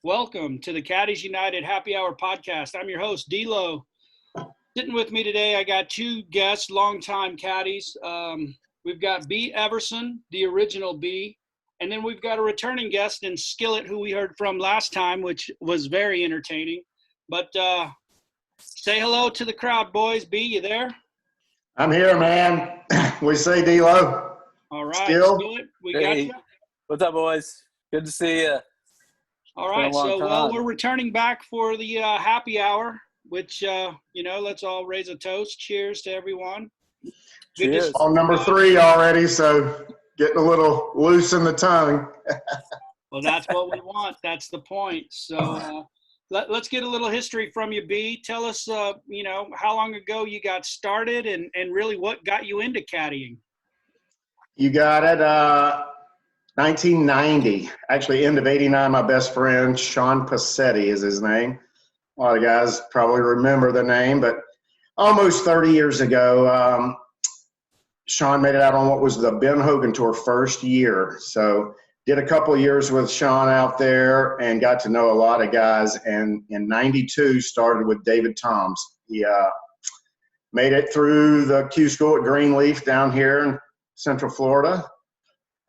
Welcome to the Caddies United Happy Hour podcast. I'm your host, D-Lo. Sitting with me today, I got two guests, longtime caddies. We've got B. Everson, the original B, and then we've got a returning guest in Skillet, who we heard from last time, which was very entertaining. But say hello to the crowd, boys. B, you there? I'm here, man. We say D-Lo. All right, Still? Skillet, we got you. What's up, boys? Good to see you. All right, we're returning back for the happy hour, which, let's all raise a toast. Cheers to everyone. Cheers. On number 3 already, so getting a little loose in the tongue. Well, that's what we want. That's the point. So let's get a little history from you, B. Tell us, how long ago you got started and really what got you into caddying. You got it. 1990, actually end of 89, my best friend, Sean Passetti is his name. A lot of guys probably remember the name, but almost 30 years ago, Sean made it out on what was the Ben Hogan Tour first year. So did a couple of years with Sean out there and got to know a lot of guys. And in 92, started with David Toms. He made it through the Q school at Greenleaf down here in Central Florida.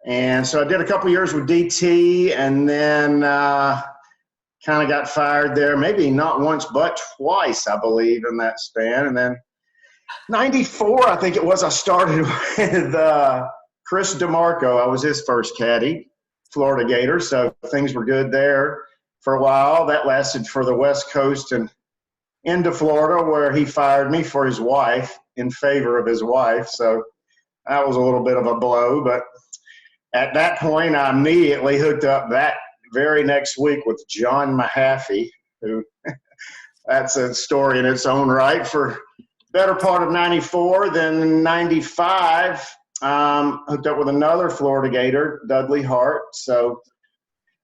And so I did a couple years with DT and then kind of got fired there, maybe not once but twice, I believe, in that span. And then 94, I think it was, I started with Chris DeMarco. I was his first caddy, Florida Gator, so things were good there for a while. That lasted for the West Coast and into Florida, where he fired me for his wife, in favor of his wife. So that was a little bit of a blow, but at that point, I immediately hooked up that very next week with John Mahaffey, who that's a story in its own right. For better part of 94, then 95, hooked up with another Florida Gator, Dudley Hart. So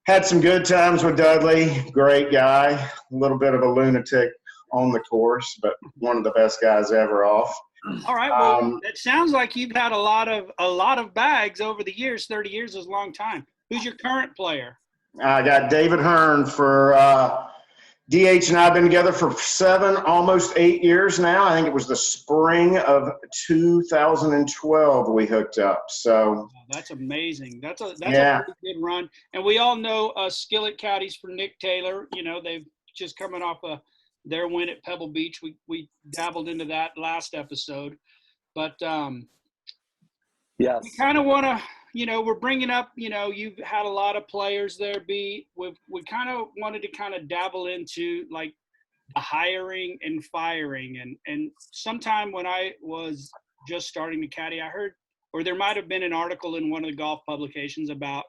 had some good times with Dudley, great guy, a little bit of a lunatic on the course, but one of the best guys ever off. All right. Well, it sounds like you've had a lot of bags over the years. 30 years is a long time. Who's your current player? I got David Hearn for DH, and I've been together for 7, almost 8 years now. I think it was the spring of 2012 we hooked up. So that's amazing. That's a pretty good run. And we all know Skillet caddies for Nick Taylor. You know, they've just coming off their win at Pebble Beach. We dabbled into that last episode, but yes, we kind of want to, we're bringing up, you've had a lot of players there, B. We kind of wanted to kind of dabble into like the hiring and firing. And sometime when I was just starting to caddy, I heard, or there might have been an article in one of the golf publications about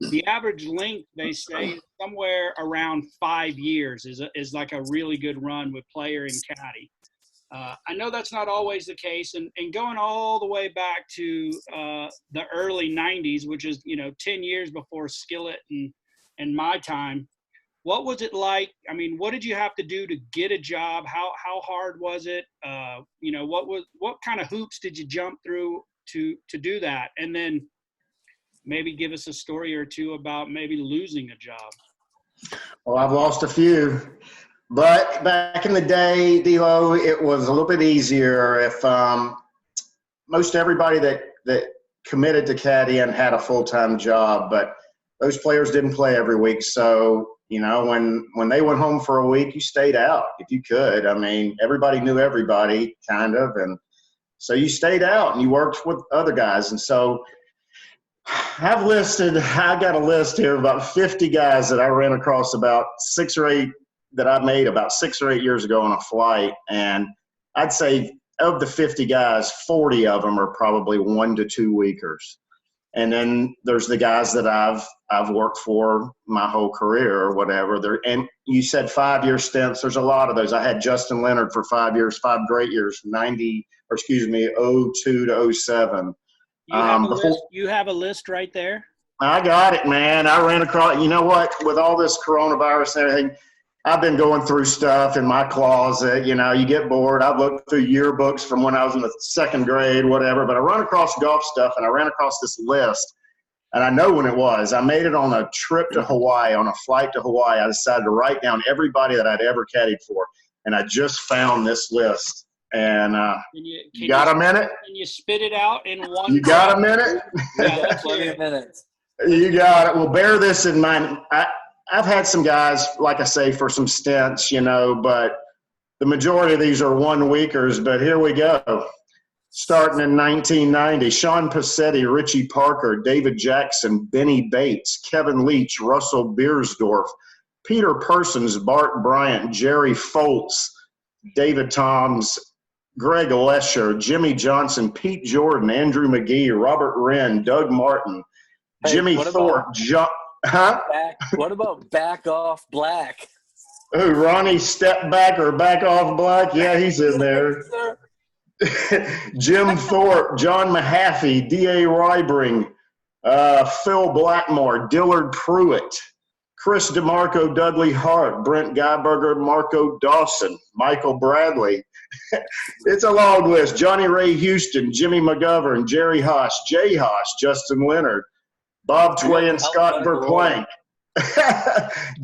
the average length, they say, is somewhere around 5 years is like a really good run with player and caddy. I know that's not always the case, and going all the way back to the early 90s, which is, 10 years before Skillet and my time. What was it like? I mean, what did you have to do to get a job? How hard was it? What kind of hoops did you jump through to do that? And then maybe give us a story or two about maybe losing a job. Well, I've lost a few, but back in the day, D-Lo, it was a little bit easier. If most everybody that committed to caddying had a full-time job, but those players didn't play every week. So, when they went home for a week, you stayed out if you could. I mean, everybody knew everybody kind of, and so you stayed out and you worked with other guys. And so I got a list here of about 50 guys that I ran across about 6 or 8 that I made about 6 or 8 years ago on a flight. And I'd say of the 50 guys, 40 of them are probably 1 to 2 weekers. And then there's the guys that I've worked for my whole career or whatever. And you said 5-year stints. There's a lot of those. I had Justin Leonard for 5 years, 5 great years, 02 to 07. You have a list right there? I got it, man. I ran across, you know what, with all this coronavirus and everything, I've been going through stuff in my closet. You get bored. I've looked through yearbooks from when I was in the 2nd grade, whatever, but I run across golf stuff, and I ran across this list. And I know when it was. I made it on a trip to Hawaii, on a flight to Hawaii. I decided to write down everybody that I'd ever caddied for. And I just found this list. And you got a minute? Can you spit it out in one? You got a minute? Yeah, plenty of minutes. You got it. Well, bear this in mind. I've had some guys, like I say, for some stints, but the majority of these are 1 weekers. But here we go. Starting in 1990, Sean Passetti, Richie Parker, David Jackson, Benny Bates, Kevin Leach, Russell Beersdorf, Peter Persons, Bart Bryant, Jerry Foltz, David Toms, Greg Lesher, Jimmy Johnson, Pete Jordan, Andrew McGee, Robert Wren, Doug Martin, Jimmy Thorpe, What about Back Off Black? Oh, Ronnie Step Back or Back Off Black? Yeah, he's in there. Jim Thorpe, John Mahaffey, D.A. Rybring, Phil Blackmore, Dillard Pruitt, Chris DeMarco, Dudley Hart, Brent Guyberger, Marco Dawson, Michael Bradley. It's a long list. Johnny Ray Houston, Jimmy McGovern, Jerry Haas, Jay Haas, Justin Leonard, Bob Tway and Scott Verplank,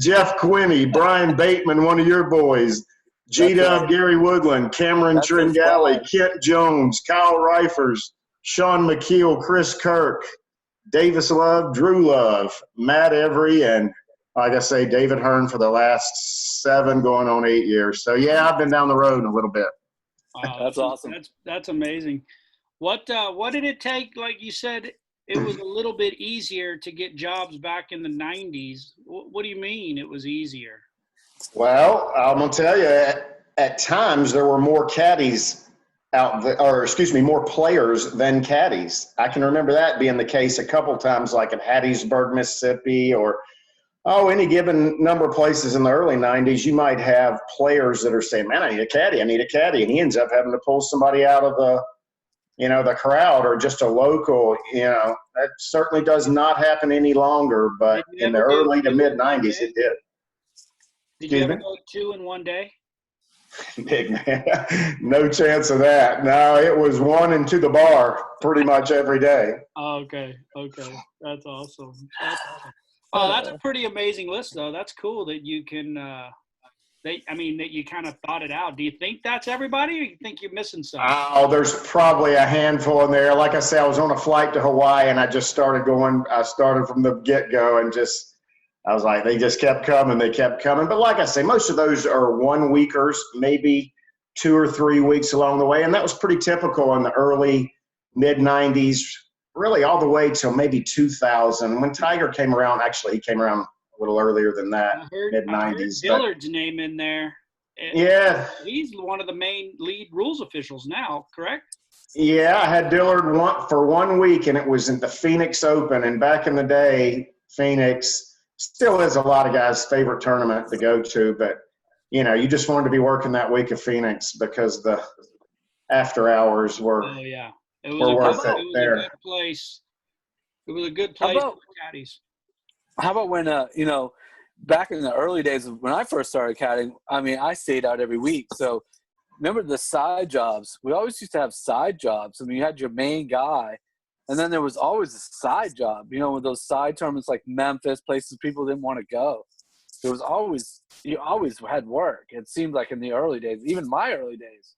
Jeff Quinney, Brian Bateman, one of your boys, G-Dub, Gary Woodland, Cameron Tringale, Kent Jones, Kyle Reifers, Sean McKeel, Chris Kirk, Davis Love, Drew Love, Matt Every, and like I say, David Hearn for the last 7 going on 8 years. So, yeah, I've been down the road a little bit. That's awesome. That's amazing. What did it take? Like you said, it was a little bit easier to get jobs back in the 90s. What do you mean it was easier? Well, I'm going to tell you, at times there were more caddies out there, more players than caddies. I can remember that being the case a couple times, like in Hattiesburg, Mississippi, or any given number of places in the early 90s, you might have players that are saying, man, I need a caddy. And he ends up having to pull somebody out of the crowd or just a local, that certainly does not happen any longer. But in the early to mid 90s, it did. Did you ever go 2 in one day? Big man. No chance of that. No, it was 1 and to the bar pretty much every day. Okay. That's awesome. Oh, that's a pretty amazing list, though. That's cool that you can that you kind of thought it out. Do you think that's everybody, or you think you're missing some? Oh, there's probably a handful in there. Like I say, I was on a flight to Hawaii, and I just started going. I started from the get-go, and I was like, they just kept coming. They kept coming. But like I say, most of those are 1 weekers, maybe 2 or 3 weeks along the way, and that was pretty typical in the early mid-90s. Really all the way till maybe 2000. When Tiger came around, actually he came around a little earlier than that, mid-90s. Dillard's name in there. Yeah. He's one of the main lead rules officials now, correct? Yeah, I had Dillard for 1 week, and it was in the Phoenix Open. And back in the day, Phoenix still is a lot of guys' favorite tournament to go to. But, you just wanted to be working that week of Phoenix because the after hours were – Oh, yeah. It was a good place. It was a good place for caddies. How about when, back in the early days of when I first started caddying, I stayed out every week. So remember the side jobs? We always used to have side jobs. You had your main guy, and then there was always a side job, with those side tournaments like Memphis, places people didn't want to go. There was always – you always had work. It seemed like in the early days, even my early days.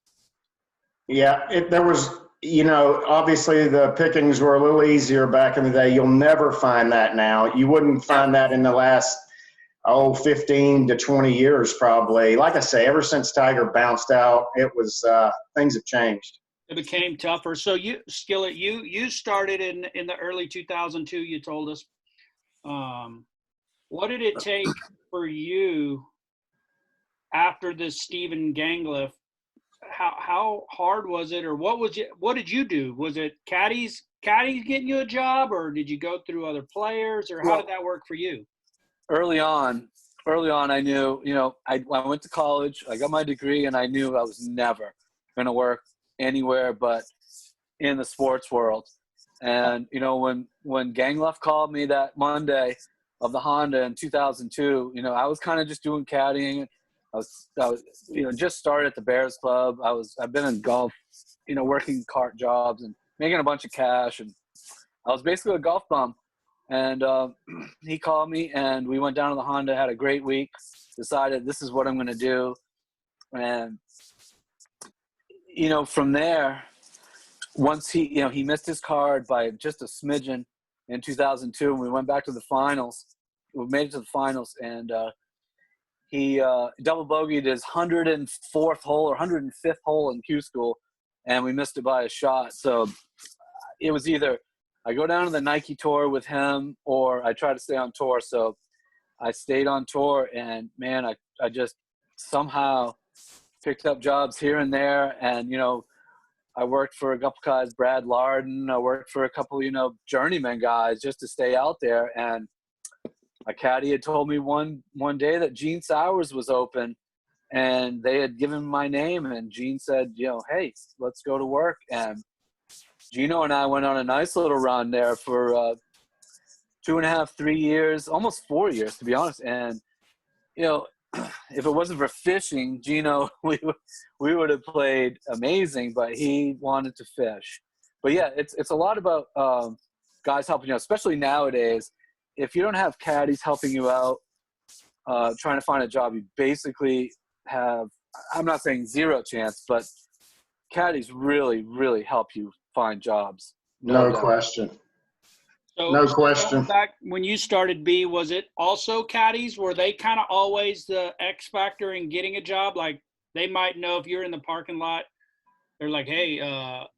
Yeah, there was – obviously the pickings were a little easier back in the day. You'll never find that now. You wouldn't find that in the last, 15 to 20 years probably. Like I say, ever since Tiger bounced out, it was things have changed. It became tougher. So Skillet, you started in the early 2002, you told us. What did it take for you after this Stephen Gangliff? How hard was it, or what did you do? Was it caddies getting you a job, or did you go through other players, or how did that work for you? Early on, I knew, I went to college, I got my degree, and I knew I was never going to work anywhere but in the sports world. And, when Gangluff called me that Monday of the Honda in 2002, I was kind of just doing caddying. I was, just started at the Bears Club. I've been in golf, working cart jobs and making a bunch of cash. And I was basically a golf bum. And he called me, and we went down to the Honda, had a great week, decided this is what I'm going to do. And, from there, once he missed his card by just a smidgen in 2002, and we went back to the finals. We made it to the finals, and he double bogeyed his 104th hole or 105th hole in Q school, and we missed it by a shot. So it was either I go down to the Nike tour with him or I try to stay on tour. So I stayed on tour, and man, I just somehow picked up jobs here and there. And, I worked for a couple guys, Brad Larden. I worked for a couple, journeyman guys just to stay out there. And a caddy had told me one day that Gene Sowers was open, and they had given my name, and Gene said, hey, let's go to work. And Gino and I went on a nice little run there for 2.5, 3 years, almost 4 years, to be honest. And, if it wasn't for fishing, Gino, we would have played amazing, but he wanted to fish. But yeah, it's a lot about guys helping you out, especially nowadays. If you don't have caddies helping you out, trying to find a job, you basically have, I'm not saying zero chance, but caddies really, really help you find jobs. No question. So, no question. Back when you started, B, was it also caddies? Were they kind of always the X factor in getting a job? Like, they might know if you're in the parking lot, they're like, hey,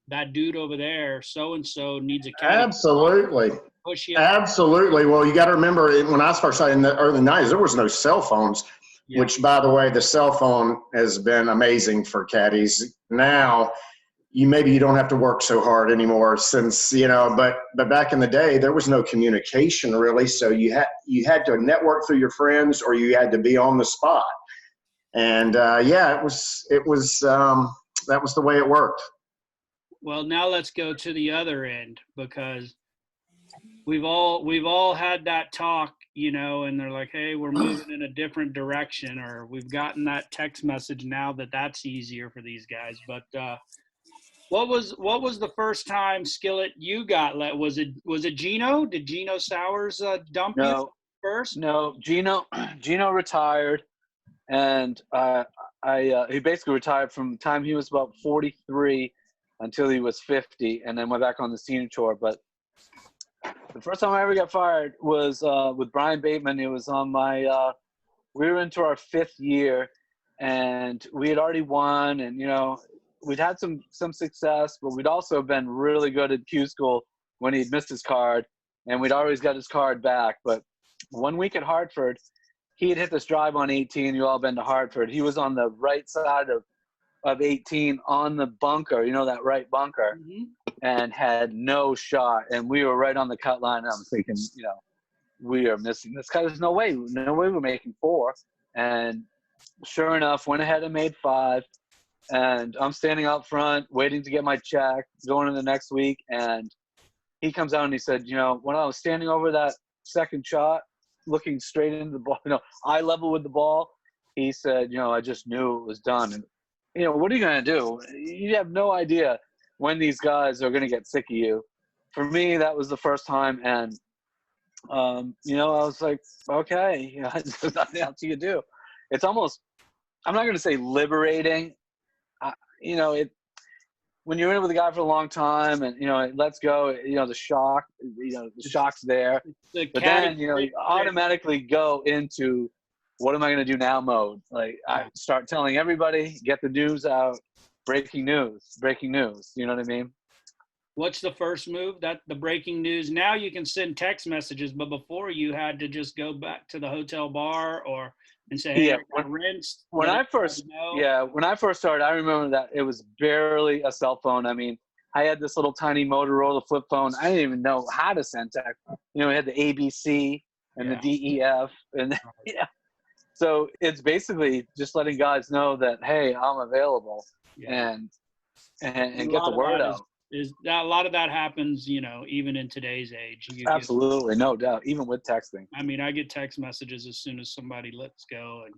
that dude over there, so-and-so needs a caddy. Absolutely. Push you. Absolutely. Well, you got to remember, when I first started in the early 90s, there was no cell phones, which, by the way, the cell phone has been amazing for caddies. Now, maybe you don't have to work so hard anymore since, but back in the day, there was no communication really. So you had to network through your friends, or you had to be on the spot. And that was the way it worked. Well, now let's go to the other end, because we've all had that talk, and they're like, hey, we're moving in a different direction, or we've gotten that text message now that's easier for these guys. But what was the first time, Skillet, you got let? Was it Gino? Did Gino Sowers dump you first? No, Gino retired, and he basically retired from the time he was about 43 until he was 50, and then went back on the senior tour. But the first time I ever got fired was with Brian Bateman. It was on my we were into our 5th year, and we had already won, and we'd had some success, but we'd also been really good at Q school when he'd missed his card, and we'd always got his card back. But one week at Hartford, he had hit this drive on 18. You all been to Hartford. He was on the right side of 18 on the bunker, that right bunker, and had no shot. And we were right on the cut line. And I'm thinking, we are missing this guy. There's no way we're making 4. And sure enough, went ahead and made 5. And I'm standing out front, waiting to get my check, going in the next week. And he comes out and he said, when I was standing over that second shot, looking straight into the ball, eye level with the ball, he said, I just knew it was done. And, what are you going to do? You have no idea when these guys are going to get sick of you. For me, that was the first time. And, I was like, okay, there's nothing else you can do. It's almost, I'm not going to say liberating. When you're in with a guy for a long time, and it lets go, the shock's there. But then you automatically go into what am I going to do now mode. Like, I start telling everybody, get the news out, breaking news. You know what I mean? What's the first move? That the breaking news. Now you can send text messages, but before you had to just go back to the hotel bar and say, hey, when I first started, I remember that it was barely a cell phone. I mean, I had this little tiny Motorola flip phone. I didn't even know how to send text. We had the ABC and the DEF, and so it's basically just letting guys know that, hey, I'm available, and get the word out. Is that a lot of that happens, even in today's age? Absolutely, no doubt, even with texting. I mean, I get text messages as soon as somebody lets go. And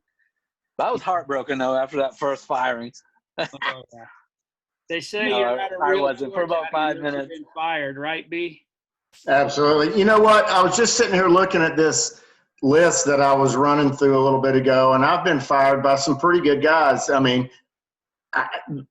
I was heartbroken, though, after that first firing. They say you're not a real I wasn't for about 5 minutes. Been fired, right, B? Absolutely. You know what? I was just sitting here looking at this list that I was running through a little bit ago, and I've been fired by some pretty good guys. I mean,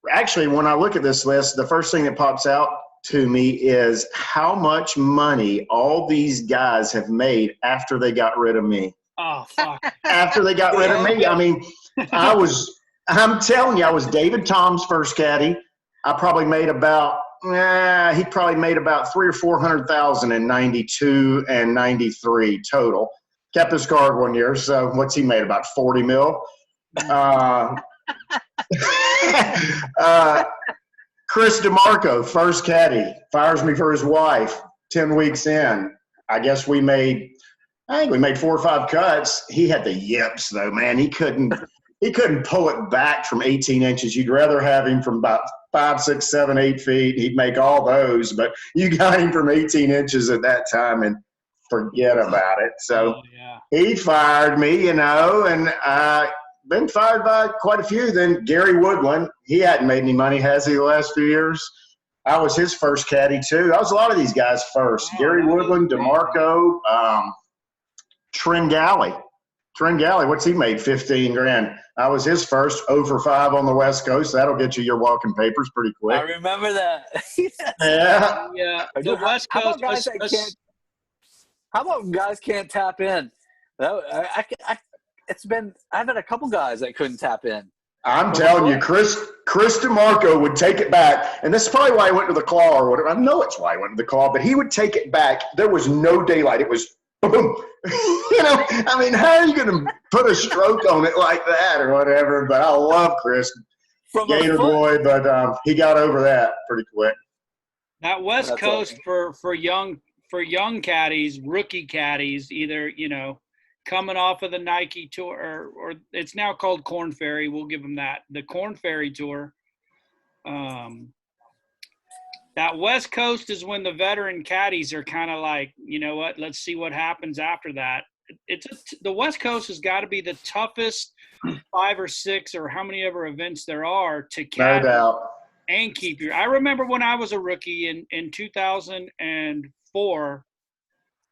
actually, when I look at this list, the first thing that pops out to me is how much money all these guys have made after they got rid of me. Oh, fuck. After they got rid of me. I mean, I'm telling you, I was David Tom's first caddy. I probably made about, he probably made about 300,000 or 400,000 in 92 and 93 total. Kept his card one year. So what's he made? About 40 mil. Chris DeMarco, first caddy, fires me for his wife 10 weeks in. I think we made 4 or 5 cuts. He had the yips though, man. He couldn't pull it back from 18 inches. You'd rather have him from about 5, 6, 7, 8 feet. He'd make all those, but you got him from 18 inches at that time and forget about it. So he fired me, and been fired by quite a few. Then Gary Woodland, he hadn't made any money, has he, the last few years? I was his first caddy too. I was a lot of these guys first. Gary Woodland, DeMarco, Tringale, what's he made? 15 grand. I was his first 0 for 5 on the West Coast. That'll get you your walking papers pretty quick. I remember that. Yeah. Yeah. The West Coast. How about guys can't tap in? I've had a couple guys that couldn't tap in. I'm telling you, Chris DeMarco would take it back, and this is probably why he went to the claw or whatever. I know it's why he went to the claw, but he would take it back. There was no daylight. It was boom. I mean, how are you going to put a stroke on it like that or whatever? But I love Chris, Gator boy, but he got over that pretty quick. That West Coast awesome. for young caddies, rookie caddies, either coming off of the Nike tour, or it's now called Corn Ferry. We'll give them that. The Corn Ferry tour. That West Coast is when the veteran caddies are kind of like, you know what, let's see what happens after that. The West Coast has got to be the toughest 5 or 6 or how many ever events there are to caddy. No doubt. And keep your – I remember when I was a rookie in 2004,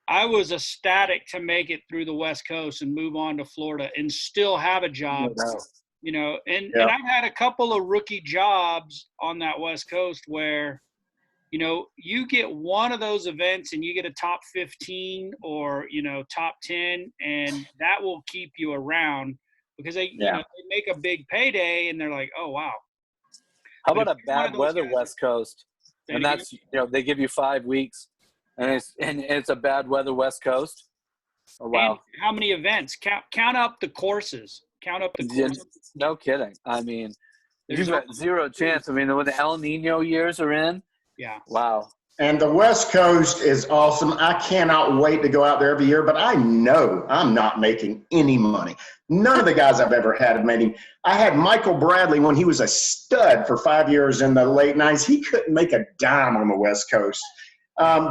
I was ecstatic to make it through the West Coast and move on to Florida and still have a job, and I've had a couple of rookie jobs on that West Coast where, you get one of those events and you get a top 15 or, top 10, and that will keep you around because they make a big payday and they're like, oh, wow. How about a bad weather West Coast? And that's, they give you 5 weeks. And it's a bad weather West Coast. Oh, wow. And how many events? Count up the courses. No kidding. I mean, you've got zero chance. I mean, when the El Nino years are in. Yeah. Wow. And the West Coast is awesome. I cannot wait to go out there every year, but I know I'm not making any money. None of the guys I've ever had have made him. I had Michael Bradley when he was a stud for 5 years in the late 90s. He couldn't make a dime on the West Coast.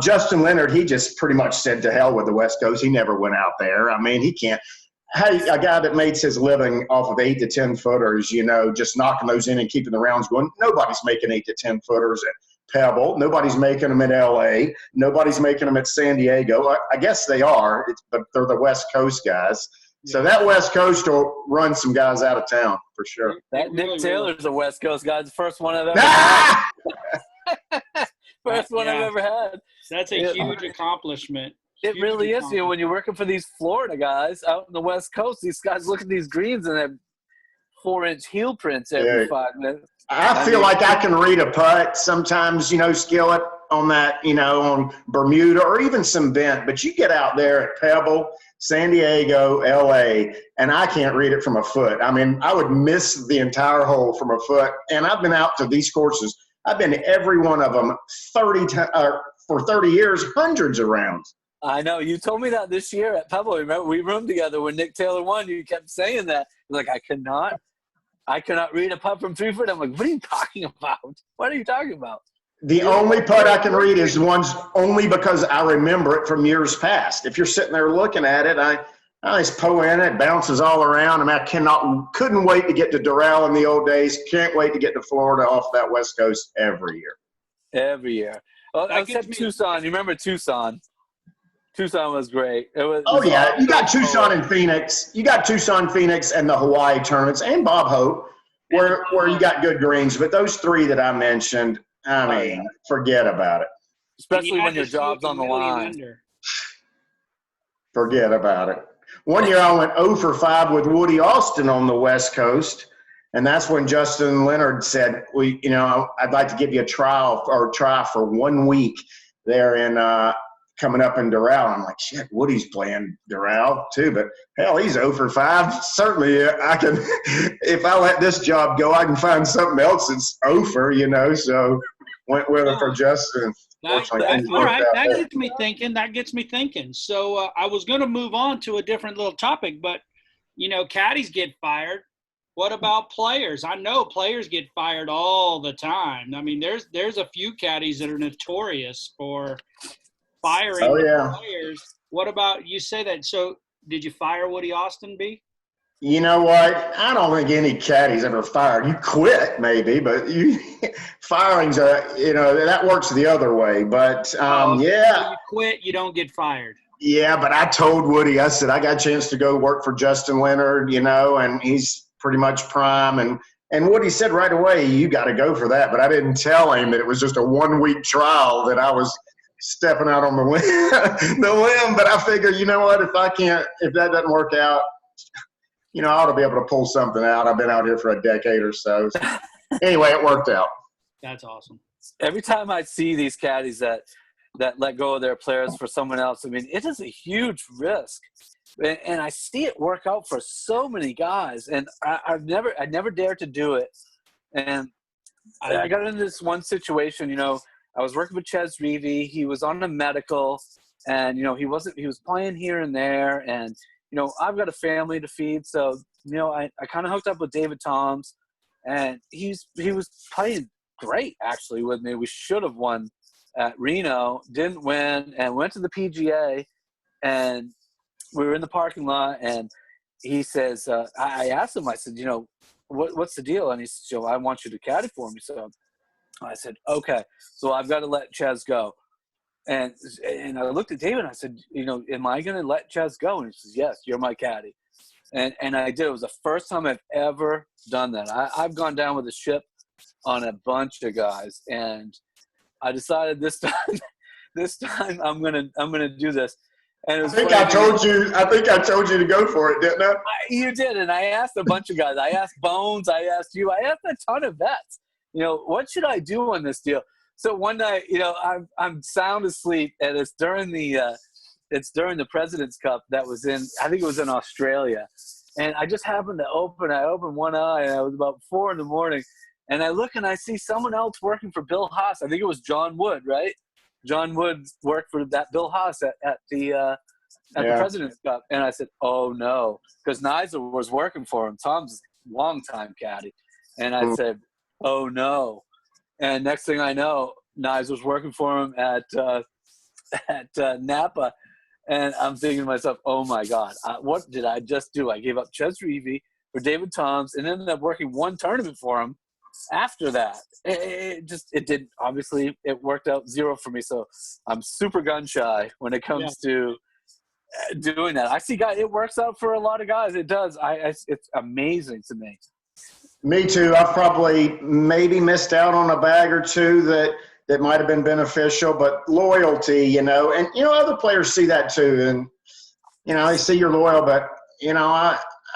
Justin Leonard, he just pretty much said to hell with the West Coast. He never went out there. I mean, he can't. Hey, a guy that makes his living off of 8 to 10 footers, just knocking those in and keeping the rounds going. Nobody's making 8 to 10 footers at Pebble. Nobody's making them in LA. Nobody's making them at San Diego. I guess they are, but they're the West Coast guys. So that West Coast will run some guys out of town for sure. That Nick Taylor's a West Coast guy. It's the first one I've ever had. First one I've ever had. That's a huge accomplishment. It really is. When you're working for these Florida guys out in the West Coast, these guys look at these greens and they have 4-inch heel prints every 5 minutes. I feel like I can read a putt sometimes, Skillet on that, on Bermuda or even some bent. But you get out there at Pebble, San Diego, LA, and I can't read it from a foot. I mean, I would miss the entire hole from a foot. And I've been out to these courses. I've been to every one of them for 30 years, hundreds of rounds. I know. You told me that this year at Pebble. Remember, we roomed together when Nick Taylor won. You kept saying that. You're like, I cannot read a putt from 3 foot. I'm like, what are you talking about? What are you talking about? The only putt I can read is ones only because I remember it from years past. If you're sitting there looking at it, I just pull in it, bounces all around. I mean, couldn't wait to get to Doral in the old days. Can't wait to get to Florida off that West Coast every year. Every year. Well, That except gives me. Tucson. You remember Tucson? Tucson was great. Oh yeah, you got Tucson and Phoenix. You got Tucson, Phoenix, and the Hawaii tournaments, and Bob Hope, where you got good greens. But those three that I mentioned, I mean, forget about it. Especially when your job's on the line. Forget about it. One year I went 0 for 5 with Woody Austin on the West Coast, and that's when Justin Leonard said, I'd like to give you a try for 1 week there in coming up in Doral. I'm like, shit, Woody's playing Doral too, but hell, he's 0 for 5. Certainly I can, if I let this job go, I can find something else that's 0 for, so went with it for Justin. All right, that gets me thinking. So I was going to move on to a different little topic, but, caddies get fired. What about players? I know players get fired all the time. I mean, there's a few caddies that are notorious for firing players. What about, you say that, so did you fire Woody Austin, B? You know what? I don't think any caddies ever fired. You quit maybe, but firing's that works the other way. But When you quit, you don't get fired. Yeah, but I told Woody, I said, I got a chance to go work for Justin Leonard, and he's pretty much prime. And Woody said right away, you got to go for that. But I didn't tell him that it was just a 1 week trial that I was stepping out on the limb. But I figured, you know what, if that doesn't work out, I ought to be able to pull something out. I've been out here for a decade or so. Anyway, it worked out. That's awesome. Every time I see these caddies that let go of their players for someone else, I mean, it is a huge risk. And I see it work out for so many guys. And I never dared to do it. And I got into this one situation, I was working with Ches Reevy. He was on a medical, and, he was playing here and there. And, I've got a family to feed. So, I kind of hooked up with David Toms, and he was playing great actually with me. We should have won at Reno, didn't win, and went to the PGA, and we were in the parking lot, and he says, I asked him, I said, what's the deal? And he said, I want you to caddy for me. So I said, okay, so I've got to let Ches go. And I looked at David and I said, am I going to let Ches go? And he says, yes, you're my caddy. And I did. It was the first time I've ever done that. I've gone down with a ship on a bunch of guys, and I decided this time I'm gonna do this. And it was I told you to go for it, didn't I? You did, and I asked a bunch of guys. I asked Bones. I asked you. I asked a ton of vets. What should I do on this deal? So one night, I'm sound asleep, and it's during the President's Cup that was I think it was in Australia. And I just happened to I opened one eye, and it was about 4 a.m. And I look and I see someone else working for Bill Haas. I think it was John Wood, right? John Wood worked for that Bill Haas at the President's Cup. And I said, oh no, because Nizer was working for him. Tom's longtime caddy. And I said, oh no. And next thing I know, Nizer was working for him at Napa. And I'm thinking to myself, oh my God, what did I just do? I gave up Ches Reevy for David Toms and ended up working one tournament for him after that. It did, obviously, it worked out 0 for me. So I'm super gun shy when it comes to doing that. I see guys, it works out for a lot of guys. It does. It's amazing to me. Me too. I've probably maybe missed out on a bag or two that might have been beneficial, but loyalty, and other players see that too. And, they see you're loyal, but,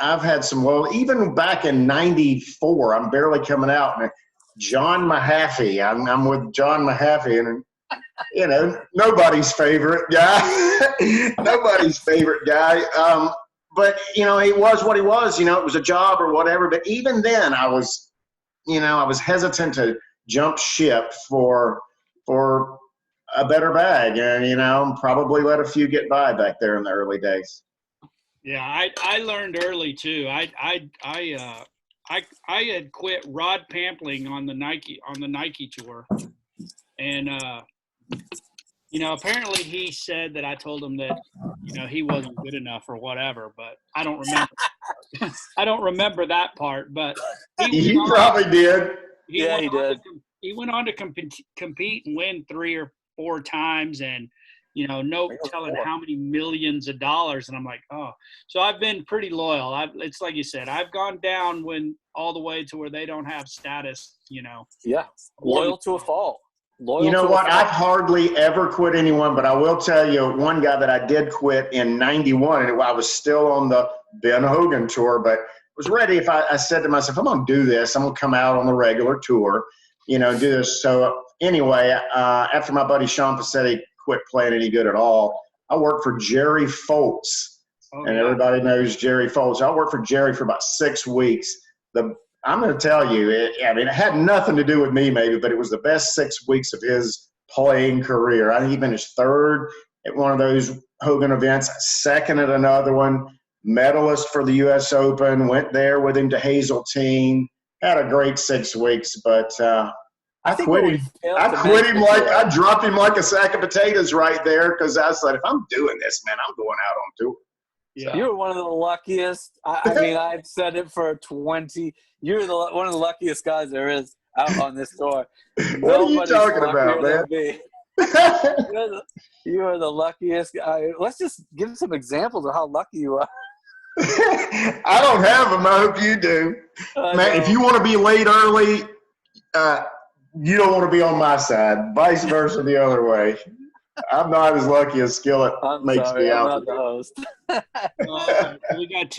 I've had some loyal, even back in 94, I'm barely coming out. And John Mahaffey, I'm with John Mahaffey, and, nobody's favorite guy. Nobody's favorite guy. But, he was what he was. It was a job or whatever. But even then, I was hesitant to jump ship for a better bag, and probably let a few get by back there in the early days. Yeah, I learned early too. I had quit Rod Pampling on the Nike tour, and apparently he said that I told him that he wasn't good enough or whatever, but I don't remember. I don't remember that part, but he probably did. He did. He went on to compete and win 3 4 times, and no telling how many millions of dollars. And I'm like, oh, so I've been pretty loyal. It's like you said, I've gone down all the way to where they don't have status. Yeah, loyal to a fault. You know what? I've hardly ever quit anyone, but I will tell you one guy that I did quit in '91, and I was still on the Ben Hogan tour, but was ready. If I said to myself, I'm going to do this, I'm going to come out on the regular tour, do this. So anyway, after my buddy Sean Passetti quit playing any good at all, I worked for Jerry Foltz, everybody knows Jerry Foltz. I worked for Jerry for about 6 weeks. I'm going to tell you, it had nothing to do with me maybe, but it was the best 6 weeks of his playing career. I think he finished 3rd at one of those Hogan events, 2nd at another one, medalist for the U.S. Open, went there with him to Hazeltine, had a great 6 weeks, but I quit him. I dropped him like a sack of potatoes right there because I said, if I'm doing this, man, I'm going out on tour. Yeah. You're one of the luckiest. I mean, I've said it for 20. You're one of the luckiest guys there is out on this tour. What are you talking about, man? You are the luckiest guy. Let's just give some examples of how lucky you are. I don't have them. I hope you do. Man, if you want to be late early, you don't want to be on my side. Vice versa the other way. I'm not as lucky as Skillet makes me out. I'm not the host. We got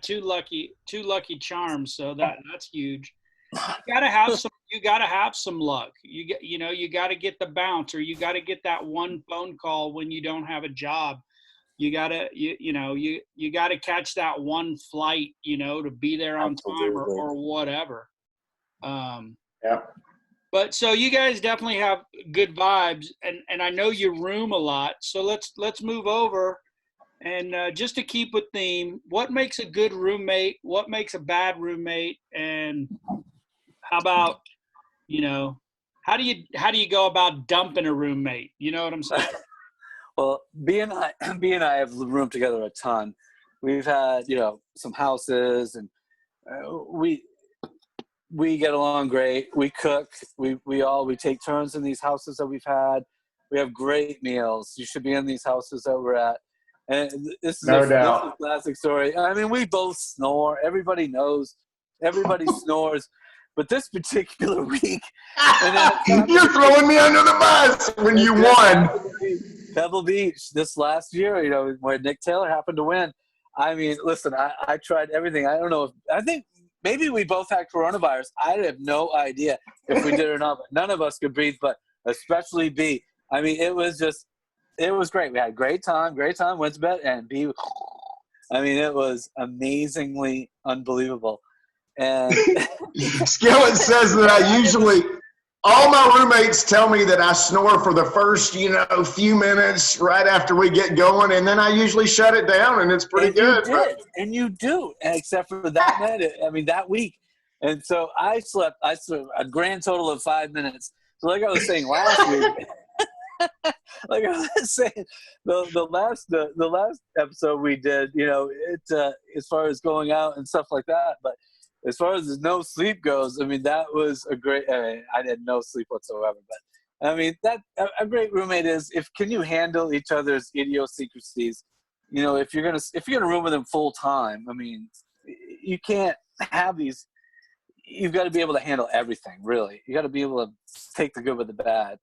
two lucky charms, so that's huge. You gotta have some luck. You gotta get the bounce, or you gotta get that one phone call when you don't have a job. You gotta catch that one flight, to be there on time or whatever. Yeah. But so you guys definitely have good vibes, and I know you room a lot. So let's move over, and just to keep with theme, what makes a good roommate? What makes a bad roommate? And how about, how do you go about dumping a roommate? You know what I'm saying? Well, B and I have roomed together a ton. We've had some houses, and we get along great. We cook. We take turns in these houses that we've had. We have great meals. You should be in these houses that we're at. And this is a classic story. I mean, we both snore. Everybody knows. Everybody snores. But this particular week, you're throwing me under the bus when you won. Pebble Beach this last year, where Nick Taylor happened to win. I mean, listen, I tried everything. I don't know. I think maybe we both had coronavirus. I have no idea if we did or not. But none of us could breathe, but especially B. I mean, it was great. We had a great time, went to bed, and B, I mean, it was amazingly unbelievable. And Skillet says that all my roommates tell me that I snore for the first, few minutes right after we get going, and then I usually shut it down, and it's pretty good. You do, except for that night. I mean, that week. And so I slept a grand total of 5 minutes. So like I was saying last week, like I was saying, the last episode we did, as far as going out and stuff like that, but as far as the no sleep goes, I mean, that was a great. I had no sleep whatsoever, but I mean, that a great roommate is can you handle each other's idiosyncrasies? If you're gonna room with them full time, I mean, you can't have these. You've got to be able to handle everything. Really, you got to be able to take the good with the bad.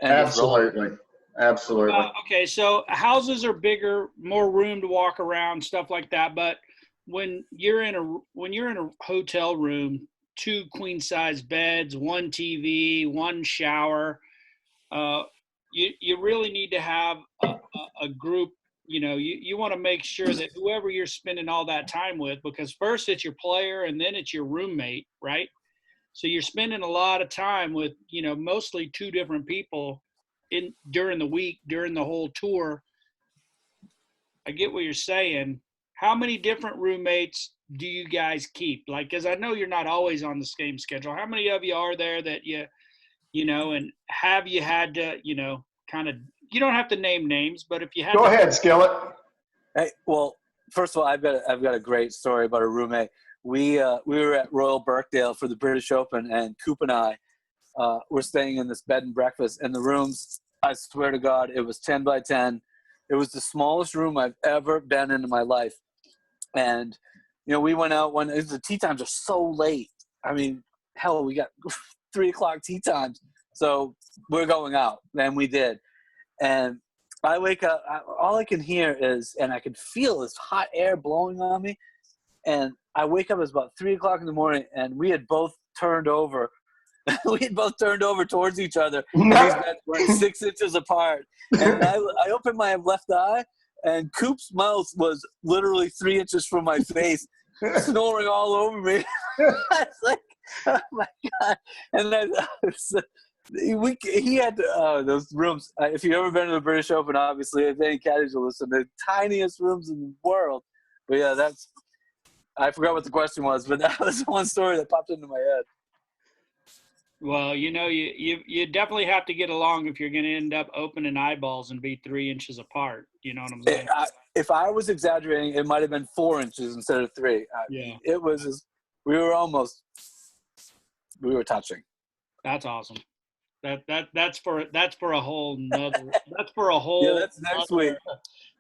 Absolutely. Okay, so houses are bigger, more room to walk around, stuff like that, but when you're in a hotel room, 2 queen size beds, 1 TV, 1 shower, you really need to have a group. You want to make sure that whoever you're spending all that time with, because first it's your player and then it's your roommate, right? So you're spending a lot of time with mostly 2 different people during the week, during the whole tour. I get what you're saying. How many different roommates do you guys keep? Like, because I know you're not always on the same schedule. How many of you are there that and have you had to, kind of, you don't have to name names, but if you had Go ahead, Skillet. Hey, well, first of all, I've got a great story about a roommate. We were at Royal Birkdale for the British Open, and Coop and I were staying in this bed and breakfast, and the rooms I swear to God, it was 10 by 10. It was the smallest room I've ever been in my life. And, we went out the tea times are so late. I mean, hell, we got 3 o'clock tea times. So we're going out. And we did. And I wake up, all I can hear is, and I can feel this hot air blowing on me. And I wake up, it's about 3 o'clock in the morning, and we had both turned over. We had both turned over towards each other. And these beds were 6 inches apart. And I opened my left eye, and Coop's mouth was literally 3 inches from my face, snoring all over me. I was like, oh my God. And he had those rooms. If you've ever been to the British Open, obviously, if any caddies will listen, the tiniest rooms in the world. But yeah, I forgot what the question was, but that was one story that popped into my head. Well, you definitely have to get along if you're going to end up opening eyeballs and be 3 inches apart. You know what I'm saying? If I was exaggerating, it might have been 4 inches instead of 3. Yeah. It was we were touching. That's awesome. That's for a whole nother. That's for a whole. Yeah, that's next week.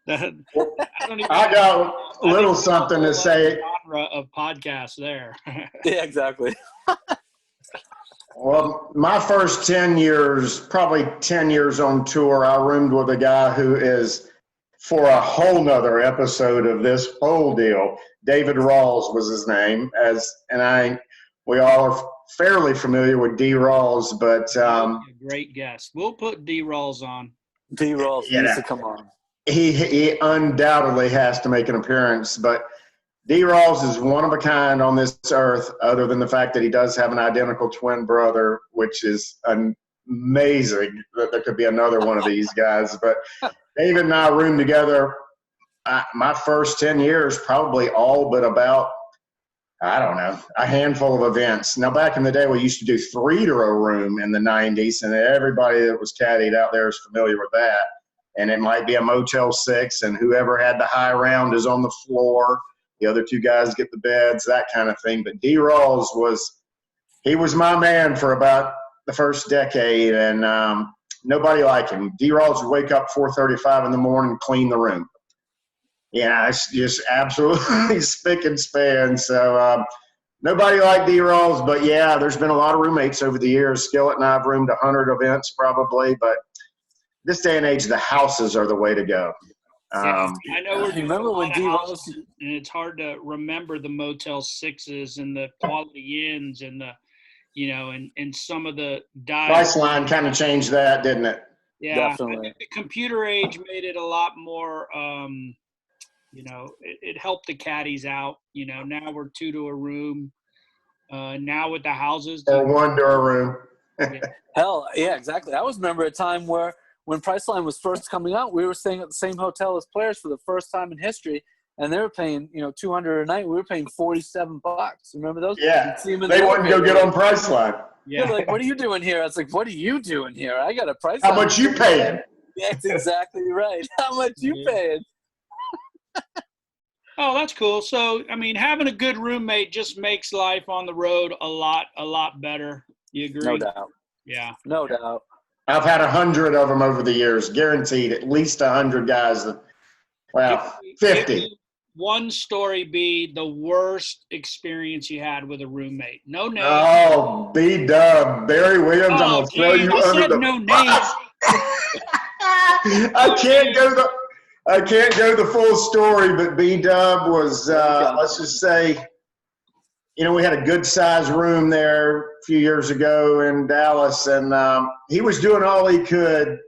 I got a little something to say. Genre of podcasts there. Yeah, exactly. Well, my first 10 years, probably 10 years on tour, I roomed with a guy who is, for a whole nother episode of this whole deal, David Rawls was his name. We all are fairly familiar with D. Rawls, but great guest. We'll put D. Rawls on. D. Rawls needs to come on. He undoubtedly has to make an appearance, but D. Rawls is one of a kind on this earth, other than the fact that he does have an identical twin brother, which is amazing that there could be another one of these guys. But David and I roomed together my first 10 years, probably all but about, I don't know, a handful of events. Now, back in the day, we used to do 3-to-a room in the 90s, and everybody that was caddied out there is familiar with that. And it might be a Motel 6, and whoever had the high round is on the floor. The other 2 guys get the beds, that kind of thing. But D. Rawls was my man for about the first decade, and nobody like him. D. Rawls would wake up 4:35 in the morning, clean the room. Yeah, it's just absolutely spick and span. So nobody like D. Rawls, but yeah, there's been a lot of roommates over the years. Skillet and I have roomed 100 events probably, but this day and age, the houses are the way to go. I know we're doing remember when D. Rawls, and it's hard to remember the Motel 6s and the Quality Inns and the, and some of the Priceline kind of changed that, didn't it? Yeah, definitely. I think the computer age made it a lot more. It helped the caddies out. Now we're 2 to a room. Now with the houses, or 1 to a room. Hell, yeah, exactly. I always remember a time where when Priceline was first coming out, we were staying at the same hotel as players for the first time in history, and they were paying, $200 a night. We were paying $47. Remember those? Yeah, they wouldn't go get on Priceline. Yeah, like, what are you doing here? I was like, what are you doing here? I got a Priceline. How much you paying? Yeah, that's exactly right. How much you paying? Oh, that's cool. So, I mean, having a good roommate just makes life on the road a lot better. You agree? No doubt. Yeah. No doubt. I've had 100 of them over the years, guaranteed. At least 100 guys. 50. One story be the worst experience you had with a roommate. No names. Oh, B-Dub, Barry Williams. I'm gonna throw you under the no names. I can't go the full story, but B-Dub was, let's just say, we had a good sized room there a few years ago in Dallas, and he was doing all he could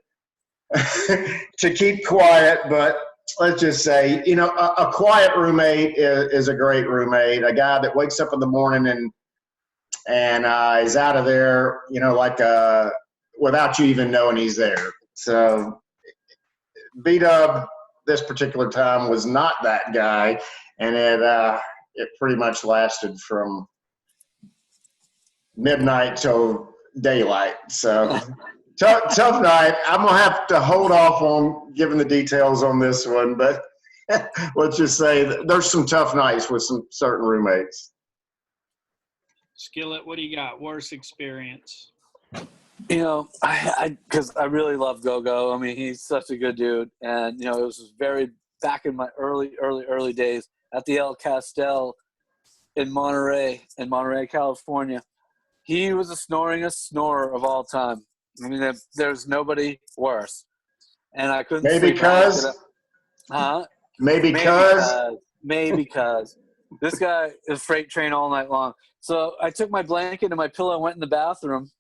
to keep quiet, but let's just say, a quiet roommate is a great roommate, a guy that wakes up in the morning and is out of there, without you even knowing he's there. So B-Dub this particular time was not that guy, and it pretty much lasted from midnight till daylight. So tough night. I'm going to have to hold off on giving the details on this one, but let's just say that there's some tough nights with some certain roommates. Skillet, what do you got? Worst experience? You know, because I really love Gogo. I mean, he's such a good dude, and you know, it was very back in my early days at the El Castel in Monterey, California. He was the snoringest snorer of all time. I mean, there's nobody worse, and I couldn't Maybe sleep. Maybe because this guy is freight train all night long. So I took my blanket and my pillow, went in the bathroom,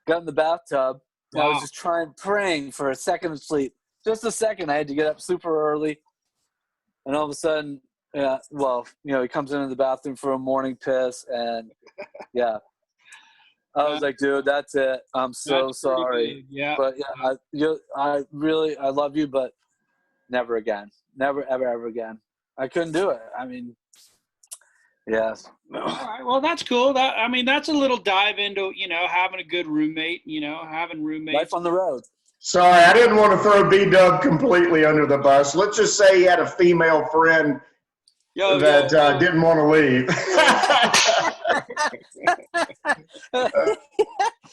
got in the bathtub. And I was just praying for a second of sleep. Just a second. I had to get up super early. And all of a sudden, he comes into the bathroom for a morning piss. And, yeah. I was like, dude, that's it. I'm so sorry. Yeah. But, yeah, I love you, but never again. Never, ever again. I couldn't do it. I mean, yes. All right. Well, that's cool. That's a little dive into, having a good roommate, having roommates. Life on the road. Sorry, I didn't want to throw B-Dub completely under the bus. Let's just say he had a female friend that didn't want to leave.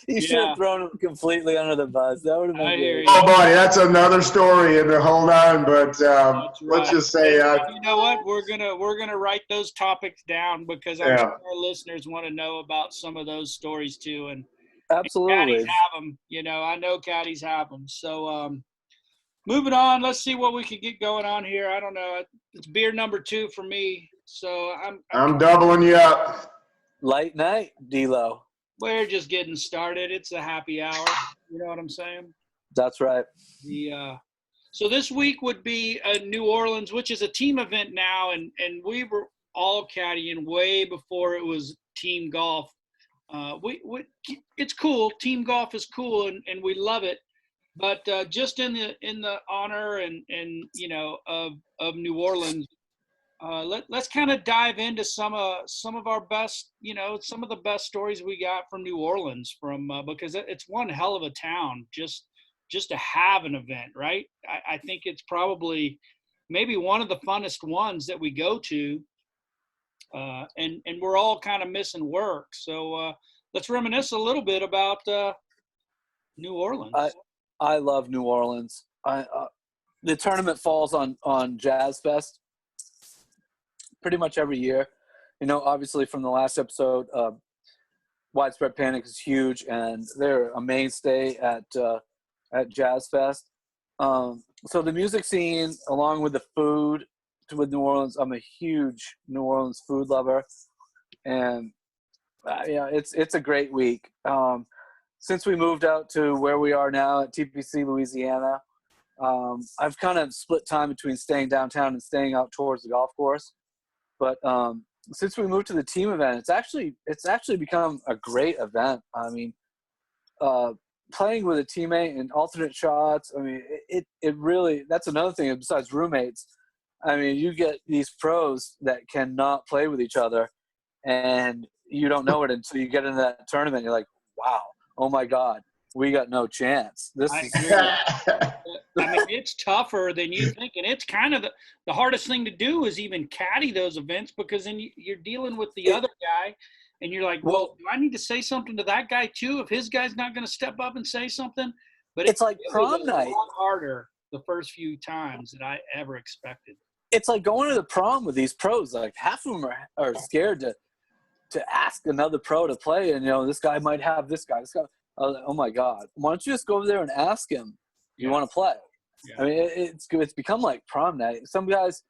You should have thrown him completely under the bus. That would have been great. Oh, boy, that's another story in the whole nine. But let's just say, you know what? We're gonna write those topics down because I'm sure our listeners want to know about some of those stories too. And absolutely, caddies have them. I know caddies have them. So moving on, let's see what we can get going on here. I don't know. It's beer number 2 for me. So I'm doubling you up. Light night, D-Lo. We're just getting started. It's a happy hour. You know what I'm saying? That's right. So this week would be New Orleans, which is a team event now, and we were all caddying way before it was team golf. It's cool. Team golf is cool, and we love it. But just in the honor and of New Orleans. Let's kind of dive into some of our best, some of the best stories we got from New Orleans because it's one hell of a town just to have an event, right? I think it's probably maybe one of the funnest ones that we go to, and we're all kind of missing work. So let's reminisce a little bit about New Orleans. I love New Orleans. The tournament falls on Jazz Fest. Pretty much every year, obviously from the last episode, Widespread Panic is huge, and they're a mainstay at Jazz Fest. So the music scene, along with the food, with New Orleans, I'm a huge New Orleans food lover, and it's a great week. Since we moved out to where we are now at TPC, Louisiana, I've kind of split time between staying downtown and staying out towards the golf course. But since we moved to the team event, it's actually become a great event. I mean, playing with a teammate and alternate shots. I mean, it really, that's another thing besides roommates. I mean, you get these pros that cannot play with each other, and you don't know it until you get into that tournament. You're like, wow, oh my God, we got no chance. I mean, it's tougher than you think, and it's kind of the hardest thing to do is even caddy those events because then you're dealing with the other guy, and you're like, well, do I need to say something to that guy too if his guy's not going to step up and say something? But it's like prom night. A lot harder the first few times that I ever expected. It's like going to the prom with these pros. Like half of them are scared to ask another pro to play, and this guy might have this guy. Oh my God! Why don't you just go over there and ask him? You want to play? Yeah. I mean, it's become like prom night. Some guys,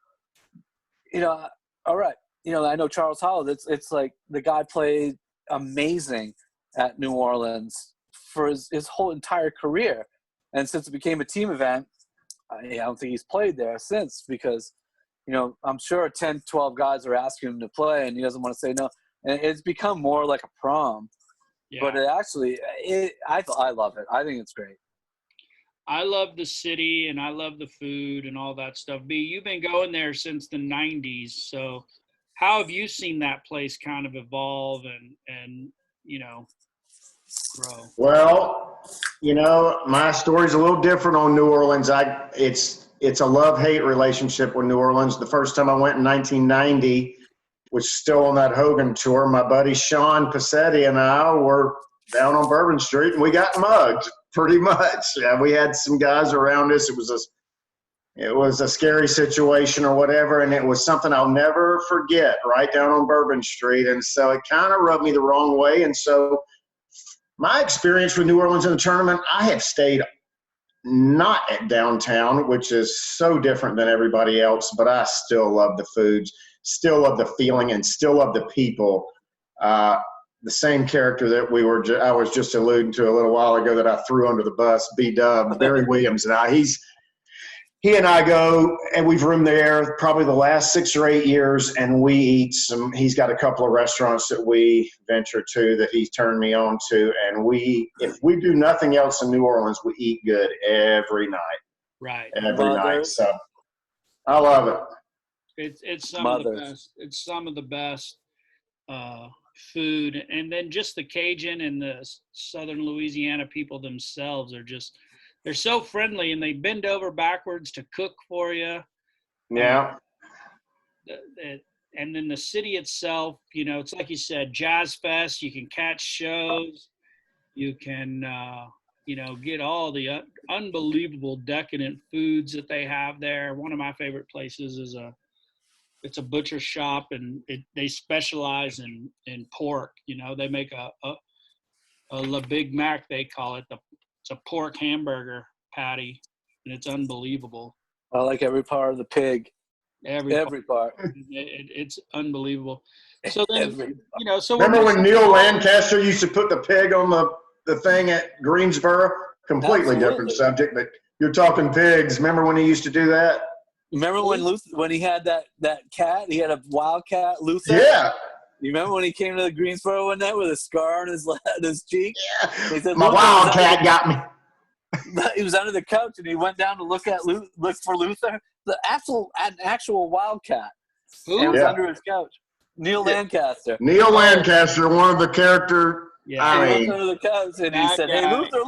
all right. I know Charles Hollow. It's like the guy played amazing at New Orleans for his whole entire career, and since it became a team event, I don't think he's played there since because, I'm sure 10, 12 guys are asking him to play, and he doesn't want to say no. And it's become more like a prom. Yeah. But I love it. I think it's great. I love the city and I love the food and all that stuff. B, you've been going there since the 90s. So how have you seen that place kind of evolve and grow? Well, my story's a little different on New Orleans. It's a love-hate relationship with New Orleans. The first time I went in 1990, which is still on that Hogan tour, my buddy Sean Passetti and I were down on Bourbon Street, and we got mugged pretty much. Yeah, we had some guys around us. It was a scary situation or whatever, and it was something I'll never forget, right down on Bourbon Street. And so it kind of rubbed me the wrong way. And so my experience with New Orleans in the tournament, I have stayed not at downtown, which is so different than everybody else, but I still love the foods, still love the feeling, and still love the people. The same character that I was just alluding to a little while ago that I threw under the bus, B-Dub, Barry Williams, and he and I go, and we've roomed there probably the last 6 or 8 years, and we eat he's got a couple of restaurants that we venture to that he's turned me on to, and if we do nothing else in New Orleans, we eat good every night. Right. Every night. So I love it. It's some of the best. It's some of the best food. And then just the Cajun and the Southern Louisiana people themselves are just – they're so friendly, and they bend over backwards to cook for you. Yeah. And then the city itself, it's like you said, Jazz Fest. You can catch shows. You can, get all the unbelievable decadent foods that they have there. One of my favorite places is it's a butcher shop, and they specialize in pork. They make a Big Mac, they call it. It's a pork hamburger patty, and it's unbelievable. I like every part of the pig. Every part. It's unbelievable. So then, remember when Neil Lancaster used to put the pig on the thing at Greensboro? Completely different subject, but you're talking pigs. Remember when he used to do that? Remember when he had that cat? He had a wildcat, Luther? Yeah. You remember when he came to the Greensboro one night with a scar on his cheek? Yeah. Said, my wildcat got me. He was under the couch, and he went down to look for Luther. An actual wildcat. Who? And it was under his couch. Neil Lancaster. Neil Lancaster, one of the character. Yeah. He went under the couch, and he said, "Hey, Luther!"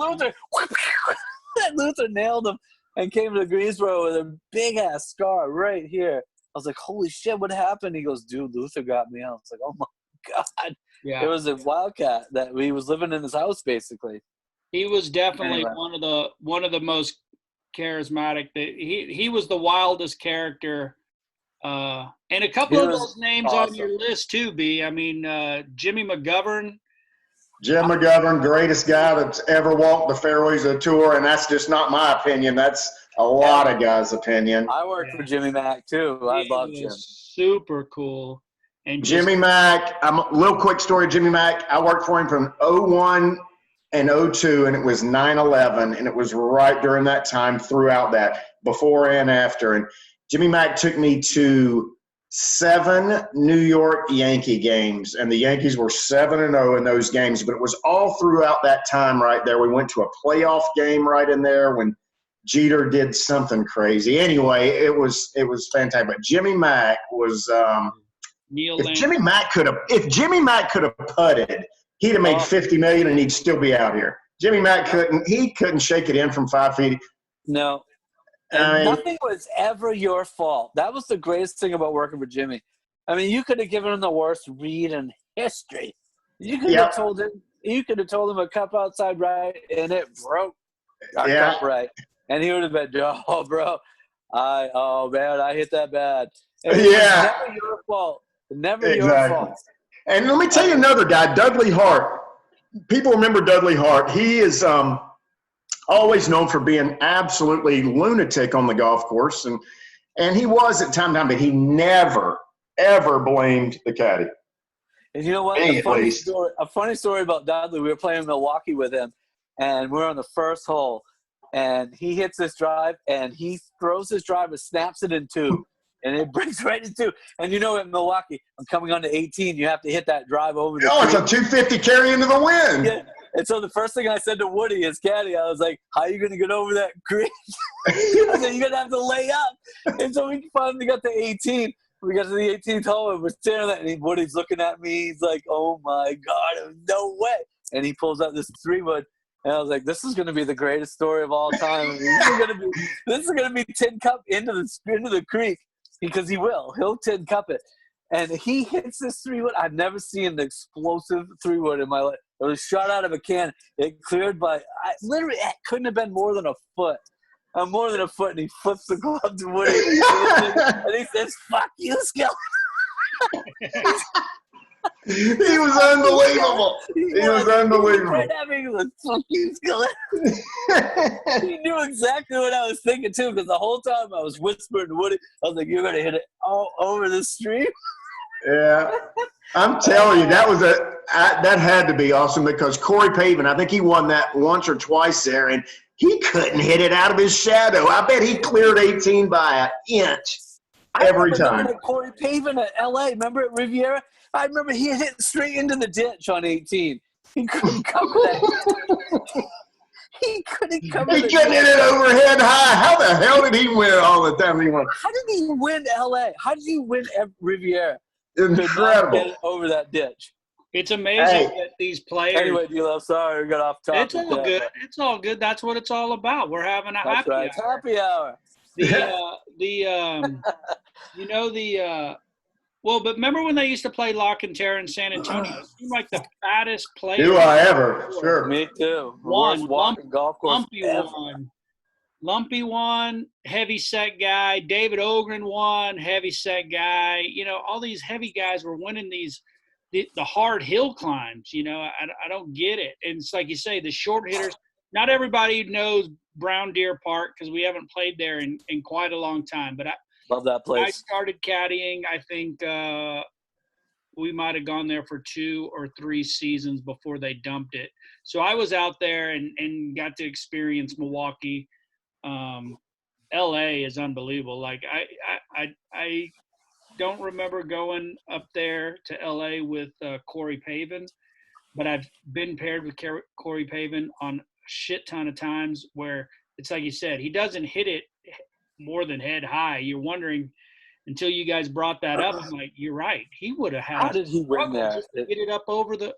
And Luther nailed him and came to the Greensboro with a big ass scar right here. I was like, holy shit, what happened? He goes, dude, Luther got me. I was like, oh my God. Yeah. It was a wildcat that he was living in his house, basically. He was definitely one of the most charismatic. He was the wildest character. And a couple of those names on your list too, B. I mean, Jimmy McGovern. Jim McGovern, greatest guy that's ever walked the fairways of the tour, and that's just not my opinion. That's a lot of guys' opinion. I worked for Jimmy Mack too. I love Jim. Super cool. And Jimmy Mack, a little quick story of Jimmy Mack. I worked for him from 01 and 02, and it was 9/11, and it was right during that time throughout that, before and after. And Jimmy Mack took me to 7 New York Yankee games, and the Yankees were 7-0 in those games, but it was all throughout that time right there. We went to a playoff game right in there when Jeter did something crazy. Anyway, it was fantastic. But Jimmy Mack was if Jimmy Mack could have putted, he'd have made $50 million and he'd still be out here. Jimmy Mack couldn't shake it in from 5 feet. No. And nothing was ever your fault. That was the greatest thing about working for Jimmy. I mean, you could have given him the worst read in history. You could have told him a cup outside right, and it broke a cup right. And he would have been, oh, bro, man, I hit that bad. And it was never your fault. Never your fault. And let me tell you another guy, Dudley Hart. People remember Dudley Hart. He is always known for being absolutely lunatic on the golf course, and he was at time, but he never, ever blamed the caddy. And you know what? A funny story about Dudley. We were playing in Milwaukee with him, and we're on the first hole, and he hits this drive, and he throws his drive and snaps it in two, and it breaks right in two. And you know, in Milwaukee, I'm coming on to 18, you have to hit that drive over the it's a 250 carry into the wind. Yeah. And so the first thing I said to Woody, his caddy, I was like, how are you going to get over that creek? I said, you're going to have to lay up. And so we finally got to 18. We got to the 18th hole, and we're standing there, and Woody's looking at me. He's like, oh, my God, no way. And he pulls out this 3-wood. And I was like, this is going to be the greatest story of all time. I mean, this is going to be tin cup into the creek, because he will. He'll tin cup it. And he hits this 3-wood. I've never seen an explosive 3-wood in my life. It was shot out of a can. It cleared by literally. It couldn't have been more than a foot. More than a foot, and he flips the glove to Woody, and he says, "Fuck you, Skill." He was unbelievable. He was unbelievable. Right at me, he was, "Fuck you, Skill." He knew exactly what I was thinking too, because the whole time I was whispering to Woody, I was like, "You're gonna hit it all over the stream." Yeah, I'm telling you, that had to be awesome because Corey Pavin, I think he won that once or twice there, and he couldn't hit it out of his shadow. I bet he cleared 18 by an inch every time. Corey Pavin at LA, remember at Riviera? I remember he hit straight into the ditch on 18. He couldn't cover that. He couldn't cover He couldn't hit it overhead high. How the hell did he win all the time he won? How did he win LA? How did he win Riviera? Incredible. Get it over that ditch. It's amazing that these players. Anyway, D-Lo, sorry, we got off topic. It's all good. It's all good. That's what it's all about. We're having a happy hour. Happy hour. Well, but remember when they used to play Lock and Terra in San Antonio? It seemed like the fattest player. Do I ever? Sure. Me too. Walking golf course. Lumpy won, heavy set guy. David Ogren won, heavy set guy. All these heavy guys were winning the hard hill climbs. I don't get it. And it's like you say, the short hitters. Not everybody knows Brown Deer Park because we haven't played there in quite a long time. But love that place. I started caddying. I think we might have gone there for 2 or 3 seasons before they dumped it. So I was out there and got to experience Milwaukee. LA is unbelievable. Like I don't remember going up there to LA with Corey Pavin, but I've been paired with Corey Pavin on a shit ton of times where it's like you said, he doesn't hit it more than head high. You're wondering until you guys brought that up. I'm like, you're right. He would have had. How did he win there? Just to get it up over the